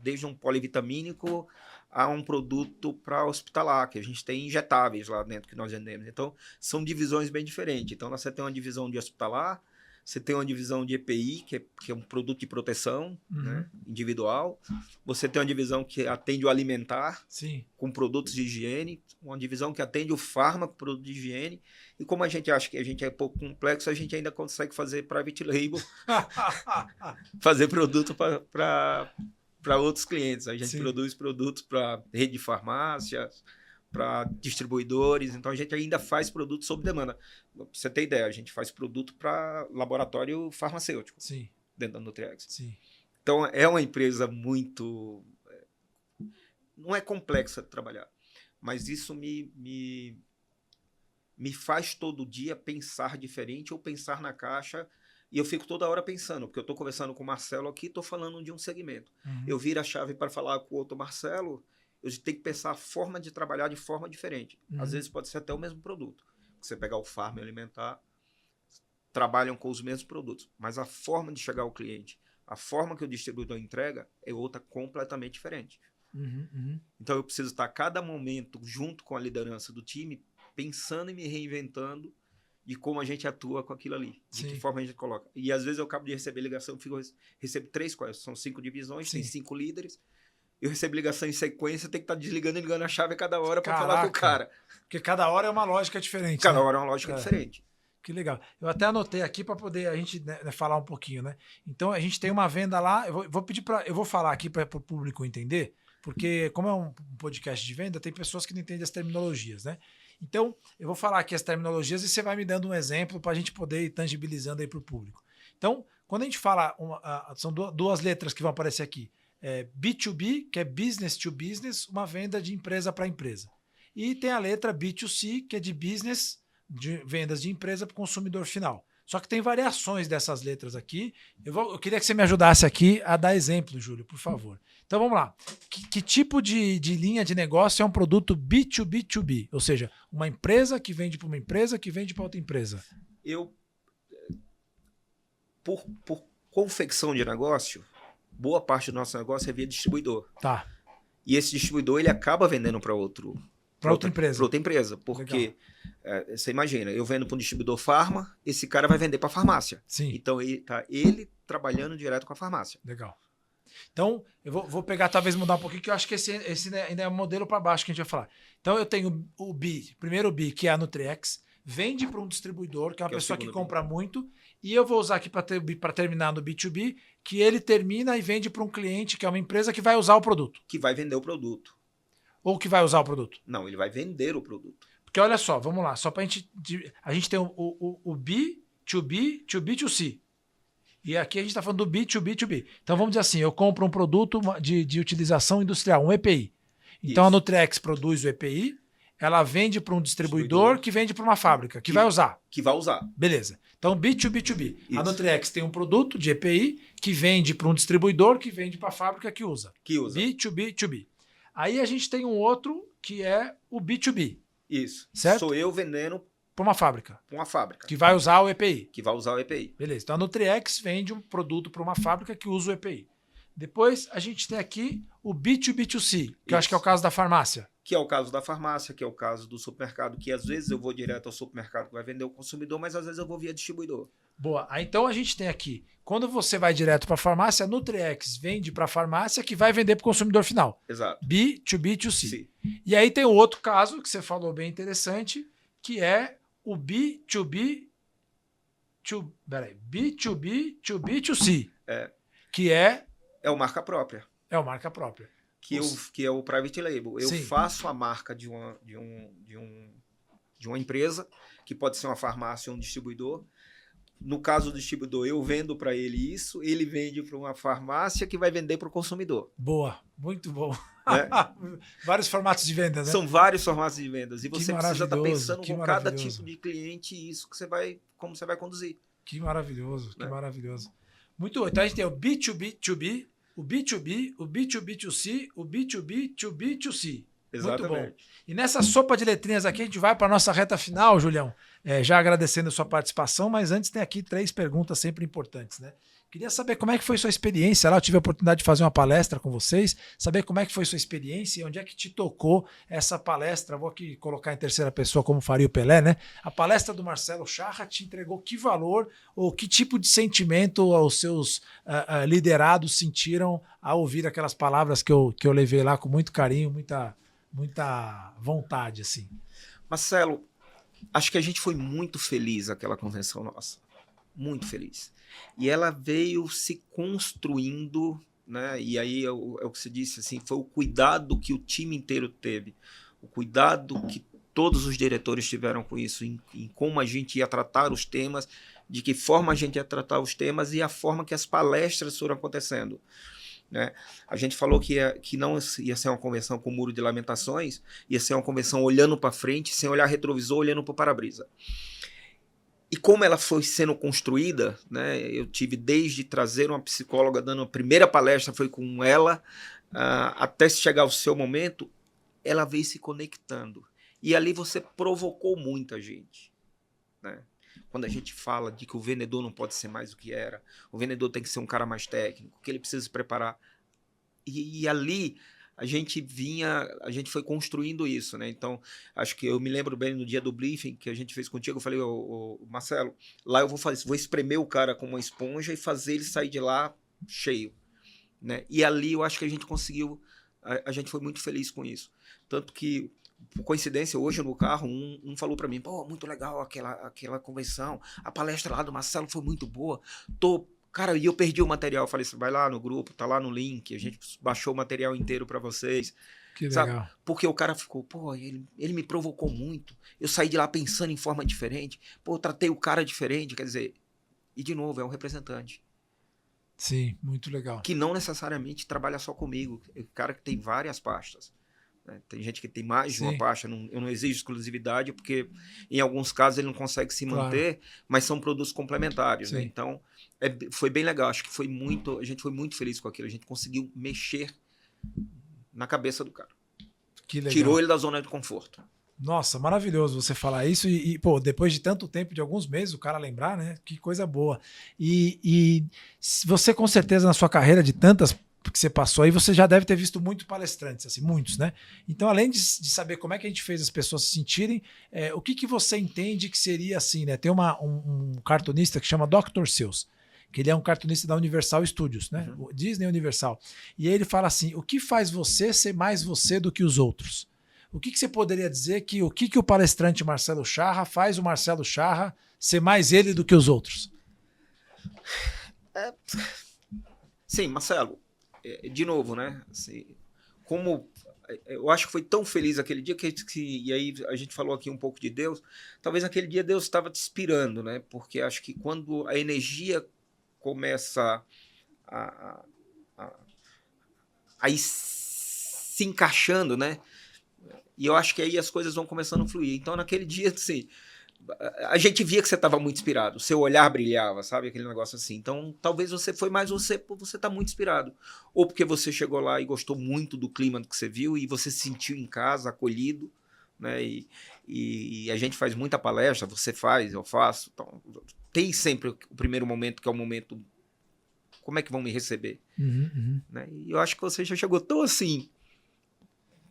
desde um polivitamínico a um produto para hospitalar, que a gente tem injetáveis lá dentro que nós vendemos. Então, são divisões bem diferentes. Então, você tem uma divisão de hospitalar, você tem uma divisão de EPI, que é um produto de proteção, né, individual. Você tem uma divisão que atende o alimentar, sim, com produtos de higiene. Uma divisão que atende o fármaco, produto de higiene. E como a gente acha que a gente é pouco complexo, a gente ainda consegue fazer private label, fazer produto para outros clientes. A gente produz produtos para rede de farmácias, para distribuidores, então a gente ainda faz produto sob demanda. Pra você ter ideia, a gente faz produto para laboratório farmacêutico dentro da Nutriex. Então é uma empresa muito... não é complexa de trabalhar, mas isso me faz todo dia pensar diferente ou pensar na caixa, e eu fico toda hora pensando, porque eu estou conversando com o Marcelo aqui, estou falando de um segmento. Eu viro a chave para falar com o outro Marcelo, eu tenho que pensar a forma de trabalhar de forma diferente. Às vezes pode ser até o mesmo produto. Você pegar o farm alimentar, trabalham com os mesmos produtos, mas a forma de chegar ao cliente, a forma que o distribuidor entrega é outra completamente diferente. Então eu preciso estar a cada momento junto com a liderança do time, pensando e me reinventando de como a gente atua com aquilo ali, de que forma a gente coloca. E às vezes eu acabo de receber ligação, recebo 3 coisas, são 5 divisões, tem 5 líderes, eu recebo ligação em sequência, tem que estar desligando e ligando a chave a cada hora para falar com o cara. Porque cada hora é uma lógica diferente. Cada hora é uma lógica diferente. Que legal. Eu até anotei aqui para poder a gente falar um pouquinho, né? Então a gente tem uma venda lá, eu vou falar aqui para o público entender, porque como é um podcast de venda, tem pessoas que não entendem as terminologias, né? Então eu vou falar aqui as terminologias e você vai me dando um exemplo para a gente poder ir tangibilizando aí para o público. Então, quando a gente fala, são duas letras que vão aparecer aqui. B2B, que é business to business, uma venda de empresa para empresa. E tem a letra B2C, que é de business, de vendas de empresa para o consumidor final. Só que tem variações dessas letras aqui. Eu queria que você me ajudasse aqui a dar exemplo, Júlio, por favor. Então vamos lá. Que tipo de linha de negócio é um produto B2B2B? Ou seja, uma empresa que vende para uma empresa que vende para outra empresa. Por confecção de negócio, boa parte do nosso negócio é via distribuidor. Tá. E esse distribuidor, ele acaba vendendo para outra empresa. Para outra empresa. Porque, você imagina, eu vendo para um distribuidor farma, esse cara vai vender para farmácia. Sim. Então, ele trabalhando direto com a farmácia. Legal. Então, eu vou pegar, talvez mudar um pouquinho, que eu acho que esse ainda é um modelo para baixo que a gente vai falar. Então, eu tenho o B, primeiro B, que é a Nutriex, vende para um distribuidor, que é uma pessoa que compra muito, e eu vou usar aqui para terminar no B2B, que ele termina e vende para um cliente, que é uma empresa que vai usar o produto. Que vai vender o produto. Ou que vai usar o produto? Não, ele vai vender o produto. Porque olha só, vamos lá, só para a gente tem o B2B, to B2C. E aqui a gente está falando do B2B2B. Então vamos dizer assim, eu compro um produto de utilização industrial, um EPI. Então a Nutriex produz o EPI, ela vende para um distribuidor que vende para uma fábrica, que vai usar. Que vai usar. Beleza. Então B2B2B. Isso. A Nutriex tem um produto de EPI que vende para um distribuidor que vende para a fábrica que usa. B2B2B. Aí a gente tem um outro que é o B2B. Isso. Certo? Sou eu vendendo para uma fábrica. Para uma fábrica. Que vai usar o EPI. Que vai usar o EPI. Beleza. Então a Nutriex vende um produto para uma fábrica que usa o EPI. Depois a gente tem aqui o B2B2C, que eu acho que é o caso da farmácia. Que é o caso da farmácia, que é o caso do supermercado, que às vezes eu vou direto ao supermercado que vai vender o consumidor, mas às vezes eu vou via distribuidor. Boa. Aí, então a gente tem aqui, quando você vai direto para a farmácia, a Nutriex vende para a farmácia que vai vender para o consumidor final. Exato. B2B2C. Sim. E aí tem o outro caso que você falou bem interessante, que é o B2B2B2C. Que é o marca própria. É o marca própria. Que é o private label. Eu faço a marca de uma empresa, que pode ser uma farmácia ou um distribuidor. No caso do distribuidor, eu vendo para ele isso, ele vende para uma farmácia que vai vender para o consumidor. Boa, muito bom. Né? Vários formatos de vendas, né? São vários formatos de vendas. E você precisa estar pensando com cada tipo de cliente isso como você vai conduzir. Que maravilhoso, que maravilhoso. Muito bom. Então a gente tem o B2B2B, o B2B, o B2B2C, o B2B2B2C. Exatamente. Muito bom. E nessa sopa de letrinhas aqui, a gente vai para a nossa reta final, Julião. Já agradecendo a sua participação, mas antes tem aqui 3 perguntas sempre importantes, né? Queria saber como é que foi sua experiência lá. Eu tive a oportunidade de fazer uma palestra com vocês, saber como é que foi sua experiência e onde é que te tocou essa palestra. Vou aqui colocar em terceira pessoa como faria o Pelé, né? A palestra do Marcelo Charra te entregou que valor ou que tipo de sentimento os seus liderados sentiram ao ouvir aquelas palavras que eu levei lá com muito carinho, muita vontade, assim. Marcelo, acho que a gente foi muito feliz aquela convenção nossa. Muito feliz. E ela veio se construindo, né? E aí é o que você disse, assim, foi o cuidado que o time inteiro teve, o cuidado que todos os diretores tiveram com isso, em como a gente ia tratar os temas, de que forma a gente ia tratar os temas e a forma que as palestras foram acontecendo. Né? A gente falou que não ia ser uma convenção com muro de lamentações, ia ser uma convenção olhando para frente, sem olhar retrovisor, olhando para o para-brisa. E como ela foi sendo construída, né, eu tive desde trazer uma psicóloga, dando a primeira palestra foi com ela, até chegar ao seu momento, ela veio se conectando. E ali você provocou muita gente. Né? Quando a gente fala de que o vendedor não pode ser mais do que era, o vendedor tem que ser um cara mais técnico, que ele precisa se preparar. E ali a gente foi construindo isso, né? Então, acho que eu me lembro bem no dia do briefing que a gente fez contigo, eu falei, Marcelo, lá eu vou espremer o cara com uma esponja e fazer ele sair de lá cheio, né? E ali eu acho que a gente conseguiu, a gente foi muito feliz com isso. Tanto que, por coincidência, hoje no carro, um falou para mim, pô, muito legal aquela convenção, a palestra lá do Marcelo foi muito boa, Cara, e eu perdi o material. Eu falei assim, vai lá no grupo, tá lá no link, a gente baixou o material inteiro para vocês. Que legal. Porque o cara ficou, pô, ele me provocou muito. Eu saí de lá pensando em forma diferente. Pô, eu tratei o cara diferente, quer dizer... E, de novo, é um representante. Sim, muito legal. Que não necessariamente trabalha só comigo. É um cara que tem várias pastas. Tem gente que tem mais de uma pasta, eu não exijo exclusividade, porque em alguns casos ele não consegue se manter, mas são produtos complementares. Né? Então, foi bem legal. Acho que a gente foi muito feliz com aquilo. A gente conseguiu mexer na cabeça do cara. Que legal. Tirou ele da zona de conforto. Nossa, maravilhoso você falar isso pô, depois de tanto tempo, de alguns meses, o cara lembrar, né? Que coisa boa. E você, com certeza, na sua carreira de tantas que você passou aí, você já deve ter visto muitos palestrantes, assim, muitos, né? Então, além de saber como é que a gente fez as pessoas se sentirem, o que você entende que seria assim, né? Tem um cartunista que chama Dr. Seuss, que ele é um cartunista da Universal Studios, né? Uhum. Disney Universal. E aí ele fala assim: o que faz você ser mais você do que os outros? O que você poderia dizer que o que o palestrante Marcelo Charra faz o Marcelo Charra ser mais ele do que os outros? Sim, Marcelo, de novo, né? Assim, como eu acho que foi tão feliz aquele dia e aí a gente falou aqui um pouco de Deus, talvez naquele dia Deus estava te inspirando, né? Porque acho que quando a energia começa a, a, a ir se encaixando, né? E eu acho que aí as coisas vão começando a fluir. Então, naquele dia, assim, a gente via que você estava muito inspirado, seu olhar brilhava, sabe? Aquele negócio assim. Então, talvez você foi mais você por você estar muito inspirado. Ou porque você chegou lá e gostou muito do clima que você viu e você se sentiu em casa, acolhido, né? E a gente faz muita palestra, você faz, eu faço. Então, tem sempre o primeiro momento, que é o momento, como é que vão me receber? Né? E eu acho que você já chegou tão assim,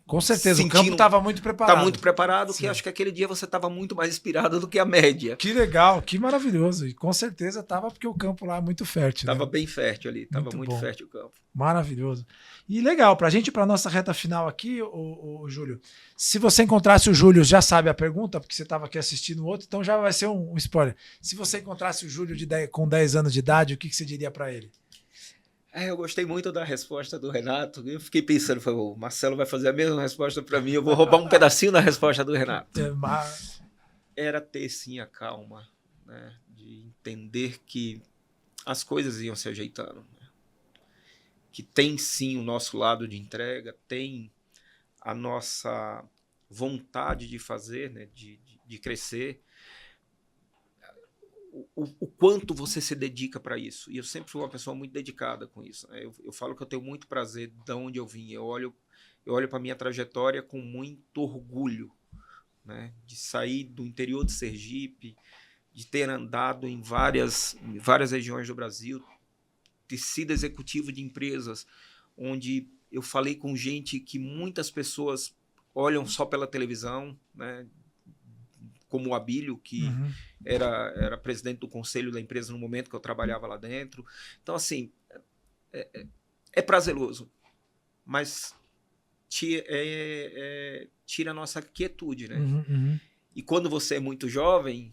Com certeza, o campo sentindo, estava muito tá preparado. muito preparado, que Sim. acho que aquele dia você estava muito mais inspirado do que a média. Que legal, que maravilhoso. E com certeza estava porque o campo lá é muito fértil. Tava né? bem fértil ali, tava muito bom. fértil o campo. Maravilhoso. E legal, para a gente, para nossa reta final aqui, o Júlio, se você encontrasse o Júlio, já sabe a pergunta, porque você estava aqui assistindo o outro, então já vai ser um spoiler. Se você encontrasse o Júlio com 10 anos de idade, o que você diria para ele? Eu gostei muito da resposta do Renato. Eu fiquei pensando, falei, o Marcelo vai fazer a mesma resposta para mim, eu vou roubar um pedacinho da resposta do Renato. Era ter sim a calma, né, de entender que as coisas iam se ajeitando, né? Que tem sim o nosso lado de entrega, tem a nossa vontade de fazer, né, de crescer. O quanto você se dedica para isso. E eu sempre fui uma pessoa muito dedicada com isso. Né? Eu falo que eu tenho muito prazer de onde eu vim. Eu olho para a minha trajetória com muito orgulho, né? De sair do interior de Sergipe, de ter andado em várias regiões do Brasil, ter sido executivo de empresas onde eu falei com gente que muitas pessoas olham só pela televisão, né? Como o Abílio, que era presidente do conselho da empresa no momento que eu trabalhava lá dentro. Então, assim, é prazeroso, mas tira a nossa quietude, né? E quando você é muito jovem,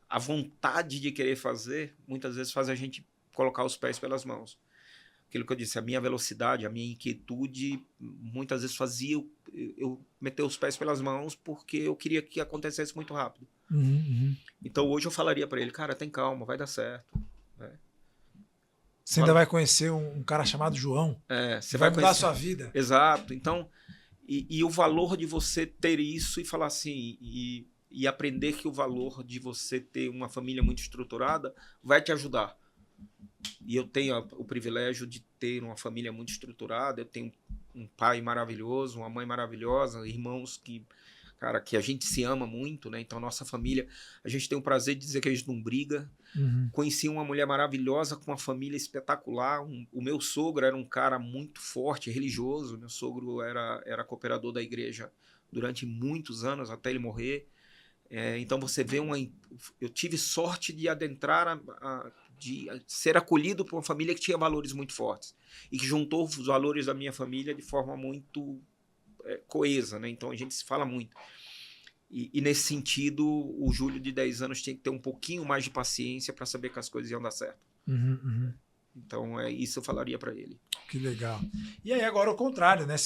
a vontade de querer fazer, muitas vezes faz a gente colocar os pés pelas mãos. Aquilo que eu disse, a minha velocidade, a minha inquietude, muitas vezes fazia eu meter os pés pelas mãos porque eu queria que acontecesse muito rápido. Então hoje eu falaria para ele, cara, tem calma, vai dar certo. Né? Você ainda vai conhecer um cara chamado João. Você vai mudar a sua vida. Exato. Então, e o valor de você ter isso e falar assim, e aprender que o valor de você ter uma família muito estruturada vai te ajudar. E eu tenho o privilégio de ter uma família muito estruturada, eu tenho um pai maravilhoso, uma mãe maravilhosa, irmãos que a gente se ama muito, né? Então, nossa família, a gente tem o prazer de dizer que a gente não briga. Conheci uma mulher maravilhosa com uma família espetacular. O meu sogro era um cara muito forte, religioso. Meu sogro era cooperador da igreja durante muitos anos, até ele morrer. Então, você vê eu tive sorte de adentrar de ser acolhido por uma família que tinha valores muito fortes e que juntou os valores da minha família de forma muito coesa, né? Então a gente se fala muito. E nesse sentido, o Júlio de 10 anos tinha que ter um pouquinho mais de paciência para saber que as coisas iam dar certo. Então isso eu falaria para ele. Que legal. E aí agora o contrário, né?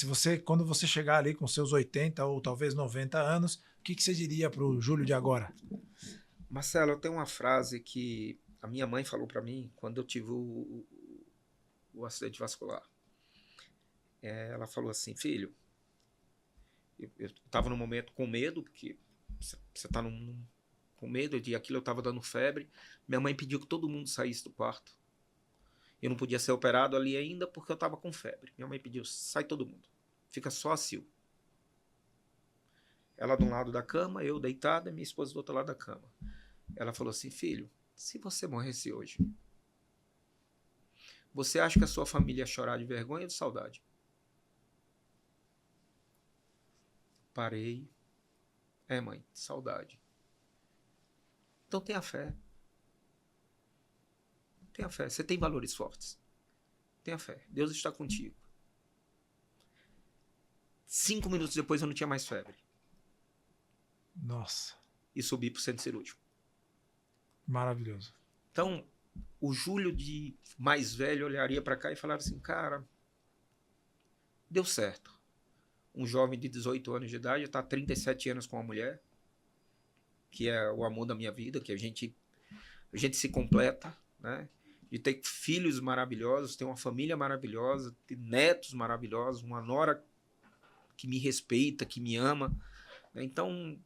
Quando você chegar ali com seus 80 ou talvez 90 anos, o que você diria para o Júlio de agora? Marcelo, eu tenho uma frase que a minha mãe falou para mim quando eu tive o acidente vascular. Ela falou assim, filho, eu estava num momento com medo, porque você está com medo de aquilo, eu estava dando febre. Minha mãe pediu que todo mundo saísse do quarto. Eu não podia ser operado ali ainda porque eu estava com febre. Minha mãe pediu, sai todo mundo. Fica só a Sil. Ela de um lado da cama, eu deitada, minha esposa do outro lado da cama. Ela falou assim, filho, se você morresse hoje, você acha que a sua família ia chorar de vergonha ou de saudade? Parei. Mãe, saudade. Então tenha fé. Tenha fé. Você tem valores fortes. Tenha fé. Deus está contigo. 5 minutos depois eu não tinha mais febre. Nossa. E subi para o centro cirúrgico. Maravilhoso. Então, o Júlio de mais velho olharia para cá e falaria assim, cara, deu certo. Um jovem de 18 anos de idade está há 37 anos com uma mulher, que é o amor da minha vida, que a gente se completa, né? De ter filhos maravilhosos, ter uma família maravilhosa, ter netos maravilhosos, uma nora que me respeita, que me ama. Então,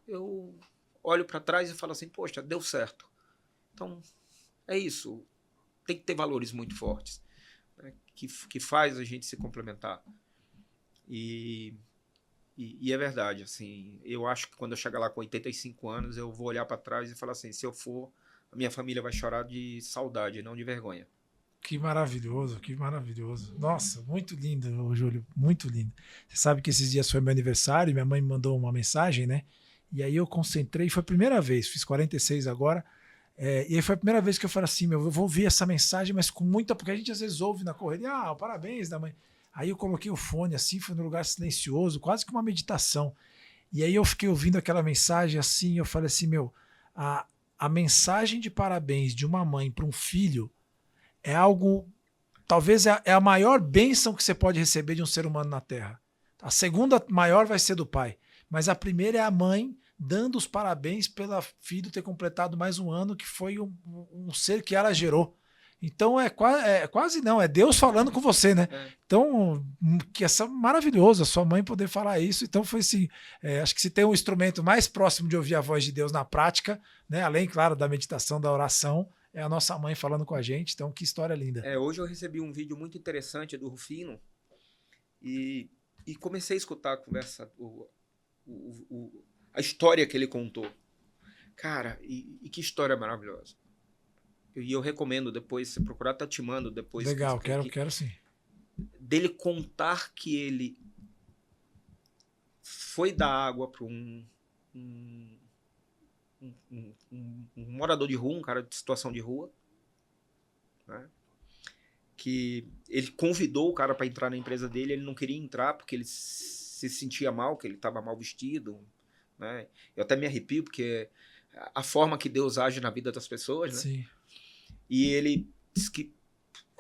eu olho para trás e falo assim, poxa, deu certo. Então, é isso. Tem que ter valores muito fortes, né? que faz a gente se complementar. E é verdade, assim, eu acho que quando eu chegar lá com 85 anos, eu vou olhar para trás e falar assim, se eu for, a minha família vai chorar de saudade, não de vergonha. Que maravilhoso, que maravilhoso. Nossa, muito lindo, Júlio, muito lindo. Você sabe que esses dias foi meu aniversário, minha mãe me mandou uma mensagem, né? E aí eu concentrei, foi a primeira vez, fiz 46 agora, e aí foi a primeira vez que eu falei assim, meu, eu vou ouvir essa mensagem, mas com muita, porque a gente às vezes ouve na correria, parabéns da mãe. Aí eu coloquei o fone assim, foi num lugar silencioso, quase que uma meditação. E aí eu fiquei ouvindo aquela mensagem assim, eu falei assim, meu, a mensagem de parabéns de uma mãe para um filho é algo, talvez é a maior bênção que você pode receber de um ser humano na Terra. A segunda maior vai ser do pai, mas a primeira é a mãe dando os parabéns pelo filho ter completado mais um ano, que foi um ser que ela gerou. Então quase não, é Deus falando com você, né? Então, que essa maravilhoso a sua mãe poder falar isso. Então foi assim, acho que se tem um instrumento mais próximo de ouvir a voz de Deus na prática, né? Além, claro, da meditação, da oração, é a nossa mãe falando com a gente. Então, que história linda. Hoje eu recebi um vídeo muito interessante do Rufino e comecei a escutar a conversa, a história que ele contou. Cara, e que história maravilhosa. E eu recomendo depois, se procurar, tá te mando depois. Legal, quero sim. Dele contar que ele foi dar água para um morador de rua, um cara de situação de rua, né? Que ele convidou o cara para entrar na empresa dele, ele não queria entrar porque ele se sentia mal, que ele estava mal vestido, né? Eu até me arrepio porque a forma que Deus age na vida das pessoas, né? Sim. E ele diz que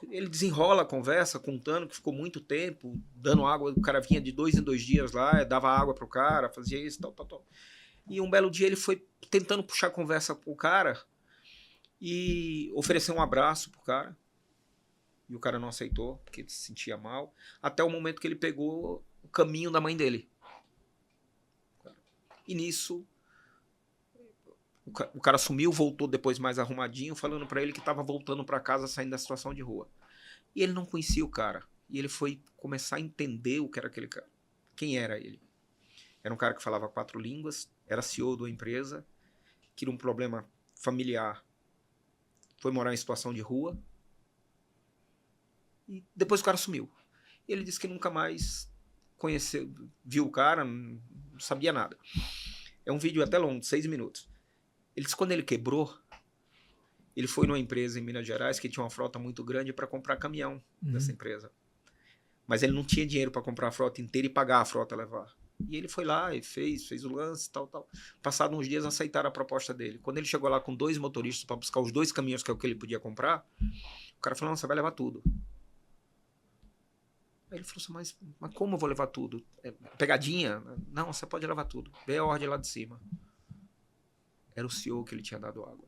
ele desenrola a conversa, contando que ficou muito tempo dando água, o cara vinha de 2 em 2 dias lá, dava água pro cara, fazia isso, tal. E um belo dia ele foi tentando puxar a conversa pro cara e oferecer um abraço pro cara. E o cara não aceitou, porque ele se sentia mal, até o momento que ele pegou o caminho da mãe dele. E nisso o cara sumiu, voltou depois mais arrumadinho, falando pra ele que tava voltando pra casa, saindo da situação de rua. E ele não conhecia o cara. E ele foi começar a entender o que era aquele cara. Quem era ele? Era um cara que falava 4 línguas, era CEO da empresa, que tinha um problema familiar, foi morar em situação de rua. E depois o cara sumiu. E ele disse que nunca mais conheceu, viu o cara, não sabia nada. É um vídeo até longo, 6 minutos. Ele disse que quando ele quebrou, ele foi numa empresa em Minas Gerais que tinha uma frota muito grande para comprar caminhão dessa empresa. Mas ele não tinha dinheiro para comprar a frota inteira e pagar a frota levar. E ele foi lá e fez o lance, tal. Passado uns dias aceitaram a proposta dele. Quando ele chegou lá com 2 motoristas para buscar os 2 caminhões que é o que ele podia comprar, o cara falou, não, você vai levar tudo. Aí ele falou assim, mas como eu vou levar tudo? Pegadinha? Não, você pode levar tudo. Vê a ordem lá de cima. Era o CEO que ele tinha dado água.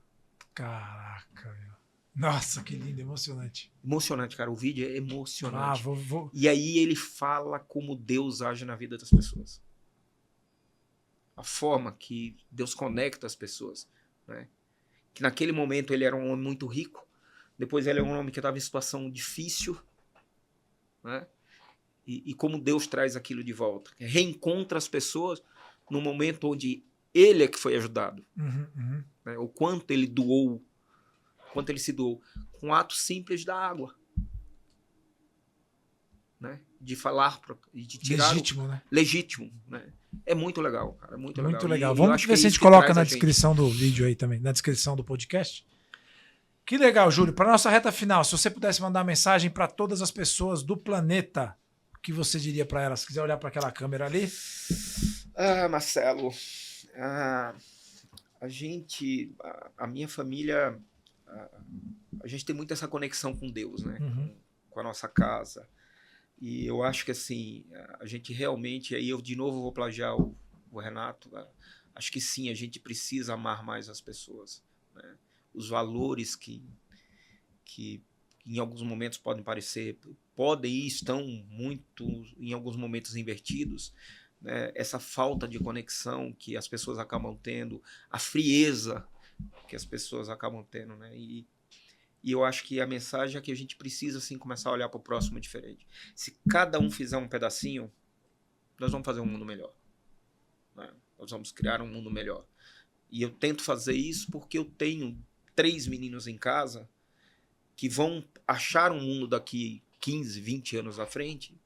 Caraca, meu. Nossa, que lindo, emocionante. Emocionante, cara. O vídeo é emocionante. Vou... E aí ele fala como Deus age na vida das pessoas. A forma que Deus conecta as pessoas, né? Que naquele momento ele era um homem muito rico. Depois ele é um homem que estava em situação difícil, né? e como Deus traz aquilo de volta. Reencontra as pessoas no momento onde ele é que foi ajudado. Né? O quanto ele doou, quanto ele se doou. Com um ato simples da água. Né? De falar, de tirar... Legítimo, né? Legítimo, né? É muito legal, cara. Muito legal. Vamos ver se a gente coloca na descrição do vídeo aí também, na descrição do podcast. Que legal, Júlio. Para nossa reta final, se você pudesse mandar uma mensagem para todas as pessoas do planeta, o que você diria para elas? Se quiser olhar para aquela câmera ali. Marcelo, a minha família, a gente tem muito essa conexão com Deus, né? Com a nossa casa. E eu acho que assim, a gente realmente, aí eu de novo vou plagiar o Renato, acho que sim, a gente precisa amar mais as pessoas, né? Os valores que em alguns momentos podem e estão muito, em alguns momentos, invertidos, né? Essa falta de conexão que as pessoas acabam tendo, a frieza que as pessoas acabam tendo, né? E eu acho que a mensagem é que a gente precisa, sim, começar a olhar para o próximo diferente. Se cada um fizer um pedacinho, nós vamos fazer um mundo melhor, né? Nós vamos criar um mundo melhor. E eu tento fazer isso porque eu tenho 3 meninos em casa que vão achar um mundo daqui 15, 20 anos à frente.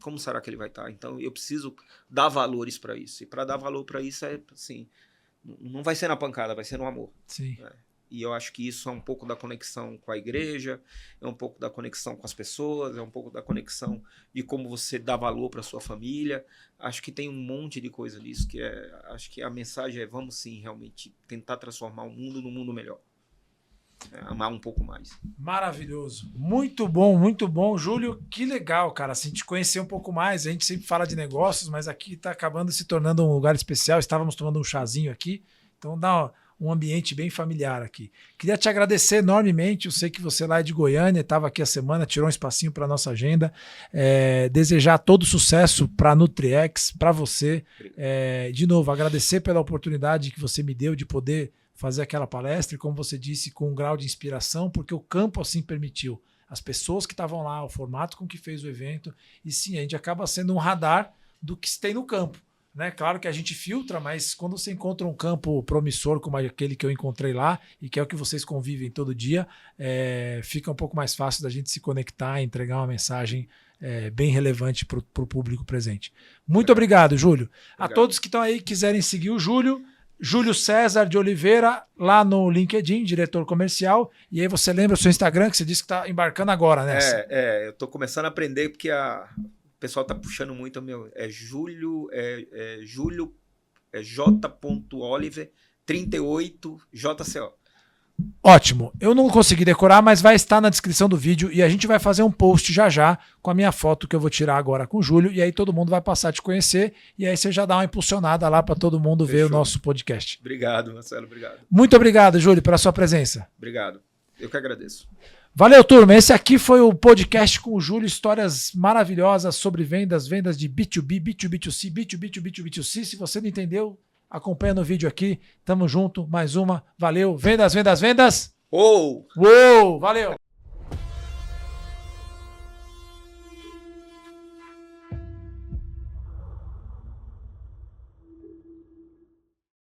Como será que ele vai estar? Então, eu preciso dar valores para isso. E para dar valor para isso, assim, não vai ser na pancada, vai ser no amor. Sim. Né? E eu acho que isso é um pouco da conexão com a igreja, é um pouco da conexão com as pessoas, é um pouco da conexão de como você dá valor para sua família. Acho que tem um monte de coisa nisso, acho que a mensagem é: vamos sim, realmente, tentar transformar o mundo num mundo melhor. Amar um pouco mais. Maravilhoso. Muito bom. Júlio, que legal, cara, assim, te conhecer um pouco mais. A gente sempre fala de negócios, mas aqui está acabando se tornando um lugar especial. Estávamos tomando um chazinho aqui, então dá um ambiente bem familiar aqui. Queria te agradecer enormemente. Eu sei que você lá é de Goiânia, estava aqui a semana, tirou um espacinho para a nossa agenda. Desejar todo sucesso para a Nutriex, para você. De novo, agradecer pela oportunidade que você me deu de poder fazer aquela palestra, e como você disse, com um grau de inspiração, porque o campo assim permitiu. As pessoas que estavam lá, o formato com que fez o evento, e sim, a gente acaba sendo um radar do que se tem no campo. Né? Claro que a gente filtra, mas quando você encontra um campo promissor como aquele que eu encontrei lá, e que é o que vocês convivem todo dia, fica um pouco mais fácil da gente se conectar e entregar uma mensagem bem relevante para o público presente. Muito obrigado, Júlio. Obrigado. A todos que estão aí quiserem seguir o Júlio César de Oliveira, lá no LinkedIn, diretor comercial. E aí você lembra o seu Instagram, que você disse que está embarcando agora, né? Eu estou começando a aprender, porque o pessoal está puxando muito o meu. Júlio J.Oliver 38 JCO. Ótimo. Eu não consegui decorar, mas vai estar na descrição do vídeo e a gente vai fazer um post já com a minha foto que eu vou tirar agora com o Júlio, e aí todo mundo vai passar a te conhecer e aí você já dá uma impulsionada lá para todo mundo ver o nosso podcast. Obrigado, Marcelo. Obrigado. Muito obrigado, Júlio, pela sua presença. Obrigado. Eu que agradeço. Valeu, turma. Esse aqui foi o podcast com o Júlio. Histórias maravilhosas sobre vendas de B2B, B2B2C, B2B2B2C. Se você não entendeu, acompanha no vídeo aqui. Tamo junto. Mais uma. Valeu. Vendas. Uou! Valeu.